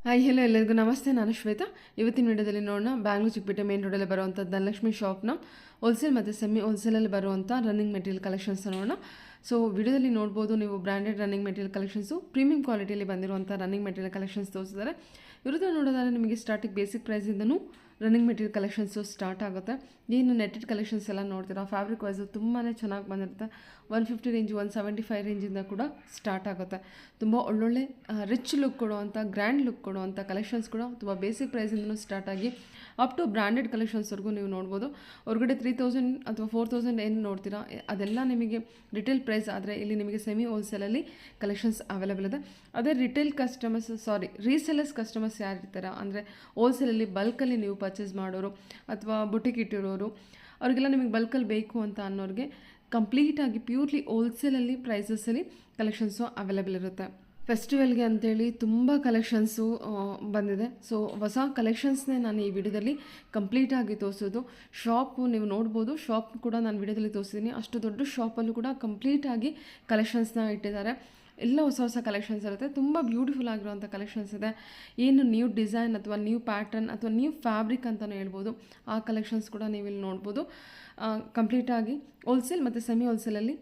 Hi hello ಎಲ್ಲರಿಗೂ ನಮಸ್ತೆ. ನಾನು ಶ್ವೇತಾ. ಇವತ್ತಿನ ವಿಡಿಯೋದಲ್ಲಿ ನೋಡೋಣ ಬ್ಯಾಂಗ್ಳೂರು ಚಿಕ್ಕಪೇಟೆ ಮೇನ್ ರೋಡಲ್ಲಿ ಬರುವಂಥ ಧನಲಕ್ಷ್ಮಿ ಶಾಪ್ನ ಹೋಲ್ಸೇಲ್ ಮತ್ತು ಸೆಮಿ ಹೋಲ್ಸೇಲಲ್ಲಿ ಬರುವಂಥ ರನ್ನಿಂಗ್ ಮೆಟೀರಿಯಲ್ ಕಲೆಕ್ಷನ್ಸ್ ನೋಡೋಣ. ಸೊ ವಿಡಿಯೋದಲ್ಲಿ ನೋಡ್ಬೋದು ನೀವು branded running material collections premium ಕ್ವಾಲಿಟಿಯಲ್ಲಿ ಬಂದಿರುವಂಥ ರನ್ನಿಂಗ್ ಮೆಟೀರಿಯಲ್ ಕಲೆಕ್ಷನ್ಸ್ ತೋರಿಸಿದ್ದಾರೆ. ಇವ್ರದ್ದು ನೋಡೋದಾದ್ರೆ ನಿಮಗೆ ಸ್ಟಾರ್ಟಿಂಗ್ ಬೇಸಿಕ್ ಪ್ರೈಸಿಂದನೂ ರನ್ನಿಂಗ್ ಮೆಟೀರಿಯಲ್ ಕಲೆಕ್ಷನ್ಸು ಸ್ಟಾರ್ಟ್ ಆಗುತ್ತೆ. ಏನು ನೆಟ್ಟೆಡ್ ಕಲೆಕ್ಷನ್ಸ್ ಎಲ್ಲ ನೋಡ್ತೀರಾ, ಫ್ಯಾಬ್ರಿಕ್ ವೈಸು ತುಂಬಾ ಚೆನ್ನಾಗಿ ಬಂದಿರುತ್ತೆ. 150 ರೇಂಜ್ 175 ರೇಂಜಿಂದ ಕೂಡ ಸ್ಟಾರ್ಟ್ ಆಗುತ್ತೆ. ತುಂಬ ಒಳ್ಳೊಳ್ಳೆ ರಿಚ್ ಲುಕ್ ಕೊಡುವಂಥ, ಗ್ರ್ಯಾಂಡ್ ಲುಕ್ ಕೊಡುವಂಥ ಕಲೆಕ್ಷನ್ಸ್ ಕೂಡ ತುಂಬ ಬೇಸಿಕ್ ಪ್ರೈಸಿಂದನೂ ಸ್ಟಾರ್ಟ್ ಆಗಿ ಅಪ್ ಟು ಬ್ರ್ಯಾಂಡೆಡ್ ಕಲೆಕ್ಷನ್ಸ್ವರೆಗೂ ನೀವು ನೋಡ್ಬೋದು. ಹೊರಗಡೆ 3000 ಅಥವಾ 4000 ಏನು ನೋಡ್ತೀರಾ ಅದೆಲ್ಲ ನಿಮಗೆ ರಿಟೇಲ್ ಪ್ರೈಸ್. ಆದರೆ ಇಲ್ಲಿ ನಿಮಗೆ ಸೆಮಿ ಹೋಲ್ಸೇಲಲ್ಲಿ ಕಲೆಕ್ಷನ್ಸ್ ಅವೈಲೇಬಲ್ ಇದೆ. ಅದೇ ರೀಸೆಲರ್ಸ್ ಕಸ್ಟಮರ್ಸ್ ಯಾರು ಇರ್ತಾರ ಅಂದರೆ ಹೋಲ್ಸೇಲಲ್ಲಿ ಬಲ್ಕಲ್ಲಿ ನೀವು ಪರ್ಚೇಸ್ ಮಾಡೋರು ಅಥವಾ ಬುಟಿಕ್ ಇಟ್ಟಿರೋರು, ಅವರಿಗೆಲ್ಲ ನಿಮಗೆ ಬಲ್ಕಲ್ಲಿ ಬೇಕು ಅಂತ ಅನ್ನೋರಿಗೆ ಕಂಪ್ಲೀಟಾಗಿ ಪ್ಯೂರ್ಲಿ ಹೋಲ್ಸೇಲಲ್ಲಿ ಪ್ರೈಸಸಲ್ಲಿ ಕಲೆಕ್ಷನ್ಸು ಅವೈಲೇಬಲ್ ಇರುತ್ತೆ. ಫೆಸ್ಟಿವಲ್ಗೆ ಅಂತೇಳಿ ತುಂಬ ಕಲೆಕ್ಷನ್ಸು ಬಂದಿದೆ. ಸೊ ಹೊಸ ಕಲೆಕ್ಷನ್ಸ್ನೇ ನಾನು ಈ ವಿಡಿಯೋದಲ್ಲಿ ಕಂಪ್ಲೀಟಾಗಿ ತೋರಿಸೋದು. ಶಾಪು ನೀವು ನೋಡ್ಬೋದು, ಶಾಪ್ ಕೂಡ ನಾನು ವಿಡಿಯೋದಲ್ಲಿ ತೋರಿಸಿದ್ದೀನಿ. ಅಷ್ಟು ದೊಡ್ಡ ಶಾಪಲ್ಲೂ ಕೂಡ ಕಂಪ್ಲೀಟಾಗಿ ಕಲೆಕ್ಷನ್ಸ್ನ ಇಟ್ಟಿದ್ದಾರೆ. ಎಲ್ಲ ಹೊಸ ಕಲೆಕ್ಷನ್ಸ್ ಇರುತ್ತೆ. ತುಂಬ ಬ್ಯೂಟಿಫುಲ್ ಆಗಿರುವಂಥ ಕಲೆಕ್ಷನ್ಸ್ ಇದೆ. ಏನು ನ್ಯೂ ಡಿಸೈನ್ ಅಥವಾ ನ್ಯೂ ಪ್ಯಾಟರ್ನ್ ಅಥವಾ ನ್ಯೂ ಫ್ಯಾಬ್ರಿಕ್ ಅಂತಲೂ ಹೇಳ್ಬೋದು, ಆ ಕಲೆಕ್ಷನ್ಸ್ ಕೂಡ ನೀವು ಇಲ್ಲಿ ನೋಡ್ಬೋದು. ಕಂಪ್ಲೀಟಾಗಿ ಹೋಲ್ಸೇಲ್ ಮತ್ತು ಸೆಮಿ ಹೋಲ್ಸೇಲಲ್ಲಿ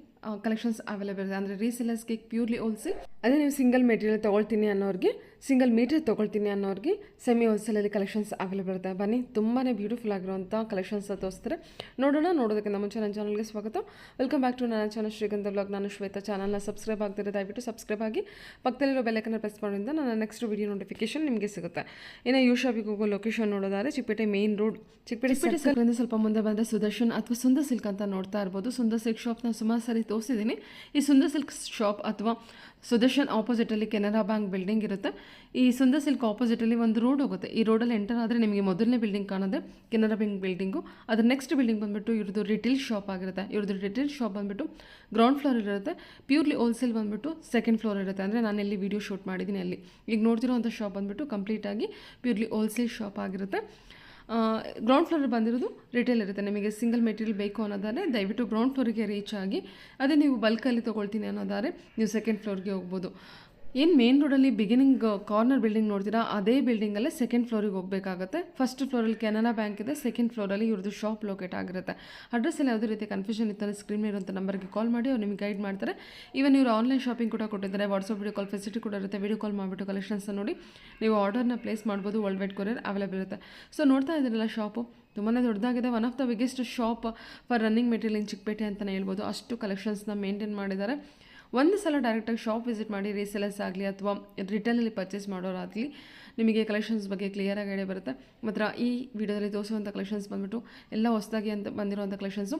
ಕಲೆಕ್ಷನ್ಸ್ ಅವೈಲೇಬಲ್ ಇದೆ. ಅಂದರೆ ರೀಸೇಲರ್ಸ್ಗೆ ಪ್ಯೂರ್ಲಿ ಹೋಲ್ಸೇಲ್, ಅದೇ ನೀವು ಸಿಂಗಲ್ ಮೆಟೀರಿಯಲ್ ತೊಗೊಳ್ತೀನಿ ಅನ್ನೋರಿಗೆ, ಸಿಂಗಲ್ ಮೀಟರ್ ತೊಗೊಳ್ತೀನಿ ಅನ್ನೋರಿಗೆ ಸೆಮಿ ಹೋಲ್ಸೇಲಲ್ಲಿ ಕಲೆಕ್ಷನ್ಸ್ ಅವೈಲೇಬಲ್ ಇರುತ್ತೆ. ಬನ್ನಿ, ತುಂಬಾ ಬ್ಯೂಟಿಫುಲ್ ಆಗಿರುವಂಥ ಕಲೆಕ್ಷನ್ಸ್ ತೋರಿಸ್ತಾರೆ ನೋಡೋಣ. ನೋಡೋದಕ್ಕೆ ಮುಂಚೆ ನನ್ನ ಚಾನಲ್ಗೆ ಸ್ವಾಗತ. ವೆಲ್ಕಮ್ ಬ್ಯಾಕ್ ಟು ನನ್ನ ಚಾನಲ್ ಶ್ರೀಗಂಧ ಬ್ಲಾಗ್. ನಾನು ಶ್ವೇತಾ. ಚಾನಲ್ನ ಸಬ್ಸ್ಕ್ರೈಬ್ ಆಗ್ತಿರೋ ದಯವಿಟ್ಟು ಸಬ್ಸ್ಕ್ರೈಬ್ ಆಗಿ ಪಕ್ಕದಲ್ಲಿರೋ ಬೆಲ್ಲೈಕನ್ನ ಪ್ರೆಸ್ ಮಾಡೋದ್ರಿಂದ ನನ್ನ ನೆಕ್ಸ್ಟ್ ವಿಡಿಯೋ ನೋಟಿಫಿಕೇಶನ್ ನಿಮಗೆ ಸಿಗುತ್ತೆ. ಇನ್ನು ಯು ಶಾಪಿಗೆ ಹೋಗೋ ಲೊಕೇಶನ್ ನೋಡೋದಾದ್ರೆ ಚಿಕ್ಕಪೇಟೆ ಮೇನ್ ರೋಡ್, ಚಿಕ್ಕಪೇಟೆ ಸರ್ಕಲಿಂದ ಸ್ವಲ್ಪ ಮುಂದೆ ಬಂದರೆ ಸುದರ್ಶನ್ ಅಥವಾ ಸುಂದರ್ ಸಿಲ್ಕ್ ಅಂತ ನೋಡ್ತಾ ಇರ್ಬೋದು. ಸುಂದರ್ ಸಿಲ್ಕ್ ಶಾಪ್ನ ಸುಮಾರು ಸಾರಿ ತೋರಿಸಿದ್ದೀನಿ. ಈ ಸುಂದರ್ ಸಿಲ್ಕ್ ಶಾಪ್ ಅಥವಾ ಸುದರ್ಶನ್ ಆಪೋಸಿಟಲ್ಲಿ ಕೆನರಾ ಬ್ಯಾಂಕ್ ಬಿಲ್ಡಿಂಗ್ ಇರುತ್ತೆ. ಈ ಸುಂದರ್ ಸಿಲ್ಕ್ ಆಪೋಸಿಟಲ್ಲಿ ಒಂದು ರೋಡ್ ಹೋಗುತ್ತೆ. ಈ ರೋಡಲ್ಲಿ ಎಂಟರ್ ಆದರೆ ನಿಮಗೆ ಮೊದಲನೇ ಬಿಲ್ಡಿಂಗ್ ಕಾಣೋದೆ ಕೆನರಾ ಬ್ಯಾಂಕ್ ಬಿಲ್ಡಿಂಗು. ಅದ್ರ ನೆಕ್ಸ್ಟ್ ಬಿಲ್ಡಿಂಗ್ ಬಂದುಬಿಟ್ಟು ಇವ್ರದ್ದು ರಿಟೇಲ್ ಶಾಪ್ ಆಗಿರುತ್ತೆ. ಇವ್ರದ್ದು ರಿಟೇಲ್ ಶಾಪ್ ಬಂದುಬಿಟ್ಟು ಗ್ರೌಂಡ್ ಫ್ಲೋರ್ ಇರುತ್ತೆ. ಪ್ಯೂರ್ಲಿ ಹೋಲ್ಸೇಲ್ ಬಂದುಬಿಟ್ಟು ಸೆಕೆಂಡ್ ಫ್ಲೋರ್ ಇರುತ್ತೆ. ಅಂದರೆ ನಾನು ಎಲ್ಲಿ ವೀಡಿಯೋ ಶೂಟ್ ಮಾಡಿದ್ದೀನಿ ಅಲ್ಲಿ. ಈಗ ನೋಡ್ತಿರೋಂಥ ಶಾಪ್ ಬಂದುಬಿಟ್ಟು ಕಂಪ್ಲೀಟಾಗಿ ಪ್ಯೂರ್ಲಿ ಹೋಲ್ಸೇಲ್ ಶಾಪ್ ಆಗಿರುತ್ತೆ. ಗ್ರೌಂಡ್ ಫ್ಲೋರ್ ಬಂದಿರೋದು ರಿಟೇಲ್ ಇರುತ್ತೆ. ನಿಮಗೆ ಸಿಂಗಲ್ ಮೆಟೀರಿಯಲ್ ಬೇಕು ಅನ್ನೋದಾದರೆ ದಯವಿಟ್ಟು ಗ್ರೌಂಡ್ ಫ್ಲೋರಿಗೆ ರೀಚ್ ಆಗಿ, ಅದೇ ನೀವು ಬಲ್ಕಲ್ಲಿ ತೊಗೊಳ್ತೀನಿ ಅನ್ನೋದಾದರೆ ನೀವು ಸೆಕೆಂಡ್ ಫ್ಲೋರ್ಗೆ ಹೋಗ್ಬೋದು. ಏನು ಮೇನ್ ರೋಡಲ್ಲಿ ಬಿಗಿನಿಂಗ್ ಕಾರ್ನರ್ ಬಿಲ್ಡಿಂಗ್ ನೋಡ್ತೀರಾ, ಅದೇ ಬಿಲ್ಡಿಂಗಲ್ಲೇ ಸೆಕೆಂಡ್ ಫ್ಲೋರಿಗೆ ಹೋಗಬೇಕಾಗುತ್ತೆ. ಫಸ್ಟ್ ಫ್ಲೋರಲ್ಲಿ ಕೆನರಾ ಬ್ಯಾಂಕ್ ಇದೆ, ಸೆಕೆಂಡ್ ಫ್ಲೋರಲ್ಲಿ ಇವ್ರದ್ದು ಶಾಪ್ ಲೊಕೇಟ್ ಆಗಿರುತ್ತೆ. ಅಡ್ರೆಸ್ ಎಲ್ಲ ಯಾವುದೇ ರೀತಿ ಕನ್ಫ್ಯೂಷನ್ ಇತ್ತು ಸ್ಕ್ರೀನ್ ಇರುವಂಥ ನಂಬರ್ಗೆ ಕಾಲ್ ಮಾಡಿ ಅವ್ರು ನಿಮಗೆ ಗೈಡ್ ಮಾಡ್ತಾರೆ. ಈವನ್ ಇವರು ಆನ್ಲೈನ್ ಶಾಪಿಂಗ್ ಕೂಡ ಕೊಟ್ಟಿದ್ದಾರೆ. ವಾಟ್ಸಪ್ ವಿಡಿಯೋ ಕಾಲ್ ಫೆಸಿಲಿಟಿ ಕೂಡ ಇರುತ್ತೆ. ವಿಡಿಯೋ ಕಾಲ್ ಮಾಡಿಬಿಟ್ಟು ಕಲೆಕ್ಷನ್ಸ್ ನೋಡಿ ನೀವು ಆರ್ಡರ್ನ ಪ್ಲೇಸ್ ಮಾಡ್ಬೋದು. ವರ್ಲ್ಡ್ ವೈಡ್ ಕೊರಿಯರ್ ಅವೈಲೇಬಲ್ ಇರುತ್ತೆ. ಸೊ ನೋಡ್ತಾ ಇದ್ದೀರಲ್ಲ, ಶಾಪು ತುಂಬಾ ದೊಡ್ಡದಾಗಿದೆ. One of the biggest shop for running material in Chickpet ಅಂತಲೇ ಹೇಳ್ಬೋದು. ಅಷ್ಟು ಕಲೆಕ್ಷನ್ಸ್ನ ಮೇಂಟೈನ್ ಮಾಡಿದ್ದಾರೆ. ಒಂದು ಸಲ ಡೈರೆಕ್ಟಾಗಿ ಶಾಪ್ ವಿಸಿಟ್ ಮಾಡಿ, ರೀಸೇಲರ್ಸ್ ಆಗಲಿ ಅಥವಾ ರಿಟೇಲಲ್ಲಿ ಪರ್ಚೇಸ್ ಮಾಡೋರಾಗಲಿ ನಿಮಗೆ ಕಲೆಕ್ಷನ್ಸ್ ಬಗ್ಗೆ ಕ್ಲಿಯರಾಗಿ ಐಡಿಯಾ ಬರುತ್ತೆ. ಮಾತ್ರ ಈ ವಿಡಿಯೋದಲ್ಲಿ ತೋರಿಸುವಂಥ ಕಲೆಕ್ಷನ್ಸ್ ಬಂದುಬಿಟ್ಟು ಎಲ್ಲ ಹೊಸದಾಗಿ ಅಂತ ಬಂದಿರುವಂಥ ಕಲೆಕ್ಷನ್ಸು.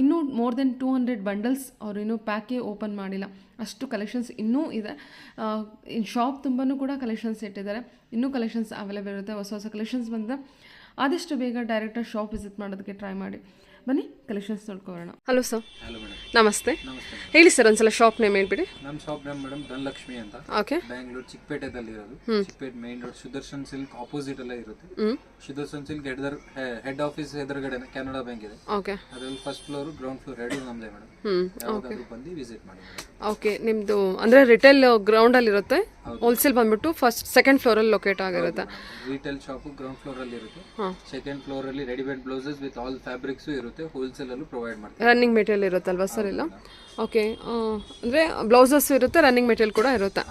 ಇನ್ನೂ ಮೋರ್ ದೆನ್ 200 ಬಂಡಲ್ಸ್ ಅವರು ಇನ್ನೂ ಪ್ಯಾಕೇ ಓಪನ್ ಮಾಡಿಲ್ಲ, ಅಷ್ಟು ಕಲೆಕ್ಷನ್ಸ್ ಇನ್ನೂ ಇದೆ. ಇನ್ನು ಶಾಪ್ ತುಂಬಾ ಕೂಡ ಕಲೆಕ್ಷನ್ಸ್ ಇಟ್ಟಿದ್ದಾರೆ. ಇನ್ನೂ ಕಲೆಕ್ಷನ್ಸ್ ಅವೈಲೇಬಲ್ ಇರುತ್ತೆ. ಹೊಸ ಕಲೆಕ್ಷನ್ಸ್ ಬಂದರೆ ಆದಷ್ಟು ಬೇಗ ಡೈರೆಕ್ಟಾಗಿ ಶಾಪ್ ವಿಸಿಟ್ ಮಾಡೋದಕ್ಕೆ ಟ್ರೈ ಮಾಡಿ. ಬನ್ನಿ ಕಲೆಕ್ಷನ್ಸ್ ನೋಡ್ಕೊಳ್ಳೋಣ. Hello sir. Hello madam. ನಮಸ್ತೆ. ಹೇಳಿ ಸರ್ ಒಂದ್ಸಲ ಶಾಪ್ ನೇಮ್ ಹೇಳ್ಬಿಡಿ. ನಮ್ಮ ಶಾಪ್ ನೇಮ್ ಮೇಡಮ್ ಧನಲಕ್ಷ್ಮಿ ಅಂತ. ಓಕೆ. ಬ್ಯಾಂಗ್ಳೂರ್ ಚಿಕ್ಕಪೇಟೆದಲ್ಲಿ ಇರೋದು. Chickpet main road Sudarshan silk opposite ಅಲ್ಲೇ ಇರುತ್ತೆ. ಸುದರ್ಶನ್ ಸಿಲ್ಕ್ ಹೆಡ್ ಆಫೀಸ್ ಎದುರುಗಡೆ ಕೆನರಾ ಬ್ಯಾಂಕ್ ಇದೆ. ಓಕೆ. ಅದರಲ್ಲಿ ಫಸ್ಟ್ ಫ್ಲೋರ್ ಗ್ರೌಂಡ್ ಫ್ಲೋರ್ ಎರಡು ನಮ್ದೇ ಮೇಡಮ್. ಯಾವಾಗಾದ್ರೂ ಬಂದು ವಿಸಿಟ್ ಮಾಡಿ. ಓಕೆ. ನಿಮ್ಮದು ಅಂದರೆ ರಿಟೇಲ್ ಗ್ರೌಂಡಲ್ಲಿ ಇರುತ್ತೆ, ಹೋಲ್ಸೇಲ್ ಬಂದ್ಬಿಟ್ಟು ಸೆಕೆಂಡ್ ಫ್ಲೋರಲ್ಲಿ ಲೊಕೇಟ್ ಆಗಿರುತ್ತೆ. ರಿಟೇಲ್ ಶಾಪ್ ಗ್ರೌಂಡ್ ಫ್ಲೋರ್ ಅಲ್ಲಿ ಇರುತ್ತೆ. ಸೆಕೆಂಡ್ ಫ್ಲೋರ್ ಅಲ್ಲಿ readymade blouses with all fabrics ಇರುತ್ತೆ. ಹೋಲ್ಸೇಲ್ ಅಲ್ಲೂ ಪ್ರೊವೈಡ್ ಮಾಡ್ತಾರೆ. ರನ್ನಿಂಗ್ ಮೆಟೀರಿಯಲ್ ಇರುತ್ತಲ್ವಾ ಸರ್ ಇಲ್ಲ? ಓಕೆ. ಅಂದರೆ ಬ್ಲೌಸಸ್ ಇರುತ್ತೆ, ರನ್ನಿಂಗ್ ಮೆಟೀರಿಯಲ್ ಕೂಡ ಇರುತ್ತೆ.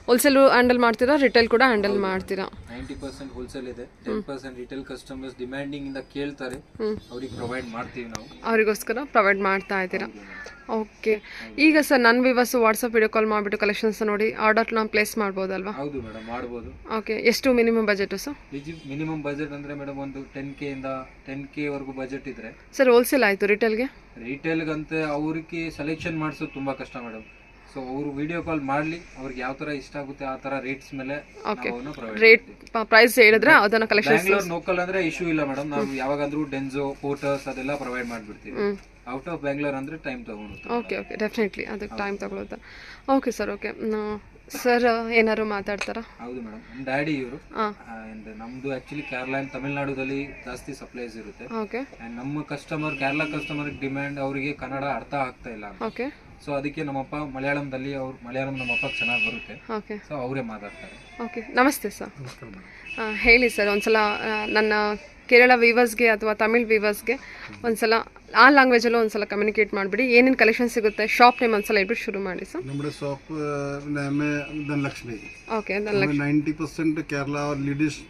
ಹೋಲ್ಸೇಲ್ ಹ್ಯಾಂಡಲ್ ಮಾಡ್ತೀರಾ, ರಿಟೇಲ್ ಕೂಡ ಹ್ಯಾಂಡಲ್ ಮಾಡ್ತೀರಾ? 90% ಹೋಲ್ಸೇಲ್ ಇದೆ, 10% ರಿಟೇಲ್ ಕಸ್ಟಮರ್ಸ್ ಡಿಮ್ಯಾಂಡಿಂಗ್ ಇಂದ ಕೇಳ್ತಾರೆ, ಅವ್ರಿಗೆ ಪ್ರೊವೈಡ್ ಮಾಡ್ತೀವಿ ನಾವು. ಅವರಿಗೋಸ್ಕರ ಪ್ರೊವೈಡ್ ಮಾಡ್ತಾ ಇದ್ದೀರಾ? ಓಕೆ. ಈಗ ಸರ್ ನನ್ನ ವಿವರ್ಸ್ ವಾಟ್ಸಪ್ ವಿಡಿಯೋ ಕಾಲ್ ಮಾಡಿಬಿಟ್ಟು ಕಲೆಕ್ಷನ್ಸ್ ನೋಡಿ ಆರ್ಡರ್ನ ಪ್ಲೇಸ್ ಮಾಡ್ಬೋದಲ್ವಾ? ಹೌದು ಮೇಡಮ್, ಮಾಡ್ಬೋದು. ಓಕೆ. ಎಷ್ಟು minimum budget sir? Minimum budget ಅಂದ್ರೆ ಮೇಡಮ್ ಒಂದು 10K ಇಂದ 10K ವರೆಗೂ ಬಜೆಟ್ ಇದ್ರೆ ಸರ್. ಹೋಲ್ಸೇಲ್ ಆಯಿತು, ರಿಟೇಲ್ಗೆ? ರಿಟೇಲ್ಗಂತೆ ಅವ್ರಿಗೆ ಸೆಲೆಕ್ಷನ್ ಮಾಡಿಸೋದು ತುಂಬಾ ಕಷ್ಟ ಮೇಡಮ್. ಸೊ ಅವರು ವಿಡಿಯೋ ಕಾಲ್ ಮಾಡಲಿ, ಅವ್ರಿಗೆ ಯಾವ ತರ ಇಷ್ಟ ಆಗುತ್ತೆ ಆ ತರ ರೇಟ್ಸ್ ಮೇಲೆ ರೇಟ್ ಪ್ರೈಸ್ ಹೇಳಿದ್ರೆ ಅದನ್ನ ಕಲೆಕ್ಷನ್. ಬ್ಯಾಂಗ್ಳೂರ್ ಲೋಕಲ್ ಅಂದ್ರೆ ಇಶ್ಯೂ ಇಲ್ಲ ಮೇಡಮ್, ನಾವು ಯಾವಾಗಾದ್ರೂ ಡೆನ್ಸೋ ಫೋಟೋಸ್ ಅದೆಲ್ಲ ಪ್ರೊವೈಡ್ ಮಾಡ್ಬಿಡ್ತೀವಿ. ಔಟ್ ಆಫ್ ಬ್ಯಾಂಗ್ಳೂರ್ ಅಂದ್ರೆ ಟೈಮ್ ತಗೊಳುತ್ತೆ. ಓಕೆ ಓಕೆ, ಡೆಫಿನೆಟ್ಲಿ ಅದಕ್ಕೆ ಟೈಮ್ ತಗೊಳುತ್ತೆ. Okay sir. ಓಕೆ ಸರ್, ಏನಾದ್ರು ಮಾತಾಡ್ತಾರಾ? ಹೌದು ಮೇಡಮ್, ನಮ್ಮ ಡ್ಯಾಡಿ ಇವರು. ನಮ್ದು ಆಕ್ಚುಲಿ ಕೇರಳ ಅಂಡ್ ತಮಿಳ್ನಾಡುದಲ್ಲಿ ಜಾಸ್ತಿ ಸಪ್ಲೈಸ್ ಇರುತ್ತೆ. ಓಕೆ. ನಮ್ಮ ಕಸ್ಟಮರ್ ಕೇರಳ ಕಸ್ಟಮರ್ ಡಿಮ್ಯಾಂಡ್, ಅವರಿಗೆ ಕನ್ನಡ ಅರ್ಥ ಆಗ್ತಾ ಇಲ್ಲ. ಓಕೆ. ಸೊ ಅದಕ್ಕೆ ನಮ್ಮಪ್ಪ ಮಲಯಾಳಂದಲ್ಲಿ ಮಲಯಾಳಂ ನಮ್ಮಪ್ಪ ಚೆನ್ನಾಗಿ ಬರುತ್ತೆ, ಓಕೆ ಸೊ ಅವರೇ ಮಾತಾಡ್ತಾರೆ. ಓಕೆ ನಮಸ್ತೆ ಸರ್. ಹೇಳಿ ಸರ್ ಒಂದ್ಸಲ ನನ್ನ ಕೇರಳ ವೀವರ್ಸ್ಗೆ ಅಥವಾ ತಮಿಳ್ ವೀವರ್ಸ್ಗೆ ಒಂದ್ಸಲ ಆ ಲ್ಯಾಂಗ್ವೇಜಲ್ಲೂ ಒಂದ್ಸಲ ಕಮ್ಯುನಿಕೇಟ್ ಮಾಡಿಬಿಡಿ. ಏನೇನು ಕಲೆಕ್ಷನ್ ಸಿಗುತ್ತೆ ಶಾಪ್ ನೇಮ್ ಒಂದ್ಸಲ ಹೇಳ್ಬಿಟ್ಟು ಶುರು ಮಾಡಿ ಸರ್. നമ്മുടെ shop name Dhanalakshmi. Okay 90% Kerala leaders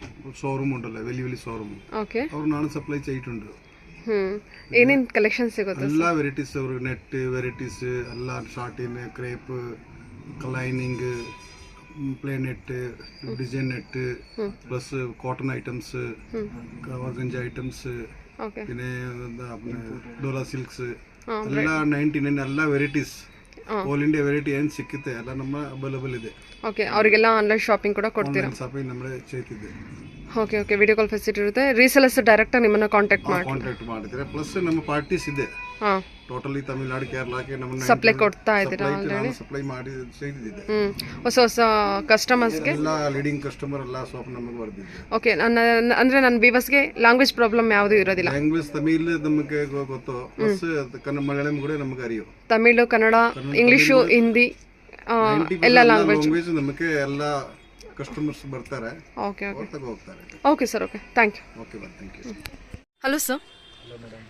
showroom ഉണ്ടല്ലോ, വലിയ വലിയ ഷോറൂം, ಓಕೆ ಅವ್ರನ್ನಾണ് ಸಪ್ಲೈ ചെയ്തിട്ടുണ്ട്. ಏನೇನು ಕಲೆಕ್ಷನ್ ಸಿಗುತ್ತೆ? ಎಲ್ಲ ವೆರೈಟೀಸ್, ಅವರು ನೆಟ್ ವೆರೈಟೀಸ್ ಎಲ್ಲ, ಶಾರ್ಟಿನ್, crepe, lining, plain net, design net, plus cotton items, organza items, പിന്നെ എന്താ ಡೋಲಾ ಸಿಲ್ಕ್ಸ್ ಎಲ್ಲ 99 ಎಲ್ಲ ವೆರೈಟೀಸ್, ಆಲ್ ಇಂಡಿಯಾ ವೆರೈಟಿ ಏನು ಸಿಕ್ಕುತ್ತೆ ಎಲ್ಲ ನಮ್ಮ ಅವೈಲೇಬಲ್ ಇದೆ. ಓಕೆ ಅವರಿಗೆಲ್ಲ ಆನ್ಲೈನ್ ಶಾಪಿಂಗ್ ಕೂಡ ಕೊಡ್ತೀರಾ? ಶಾಪಿಂಗ್ ನಮ್ಮದೇ ചെയ്ತಿದೆ. Okay okay video call facility ಇರುತ್ತೆ. ರೀಸೆಲರ್ಸ್ ಡೈರೆಕ್ಟಾಗಿ ನಿಮ್ಮನ್ನು ಕಾಂಟ್ಯಾಕ್ಟ್ ಮಾಡಿದ್ರೆ ಪ್ಲಸ್ ನಮ್ಮ ಪಾರ್ಟೀಸ್ ಇದೆ. ಹಾಂ ಟೋಟಲಿ ತಮಿಳ್ನಾಡು ಕೇರಳಕ್ಕೆ ನಮ್ಮ ಸಪ್ಲೈ ಕೊಡ್ತಾ ಇದ್ದೀರಾ ಆಲ್ರೆಡಿ? ಸಪ್ಲೈ ಮಾಡಿ ചെയ്തിದೆ. ಹೊಸ ಹೊಸ ಕಸ್ಟಮರ್ಸ್ಗೆ ಎಲ್ಲ ಲೀಡಿಂಗ್ ಕಸ್ಟಮರ್ ಎಲ್ಲ ಶಾಪ್ ನಮಗೆ ಬರ್ದಿದೆ. ಓಕೆ ಅಂದರೆ ನನ್ನ ವ್ಯೂವರ್ಸ್ಗೆ ಲ್ಯಾಂಗ್ವೇಜ್ ಪ್ರಾಬ್ಲಮ್ ಯಾವುದೂ ಇರೋದಿಲ್ಲ. ಲ್ಯಾಂಗ್ವೇಜ್ ತಮಿಳ್ ನಮಗೆ ಗೊತ್ತು, ಪ್ಲಸ್ ಕನ್ನಡ ಮಲಯಾಳಂ ಕೂಡ ನಮಗೆ ಅರಿಯೋ. ತಮಿಳು, ಕನ್ನಡ, ಇಂಗ್ಲೀಷು, ಹಿಂದಿ ಎಲ್ಲ ಲ್ಯಾಂಗ್ವೇಜ್ ನಮಗೆ ಎಲ್ಲ ಕಸ್ಟಮರ್ಸ್ ಬರ್ತಾರೆ. ಓಕೆ ಓಕೆ ಹೋಗ್ತಾರೆ. Okay sir. Okay thank you. Okay ಬರ್ ಥ್ಯಾಂಕ್ ಯು. Hello sir.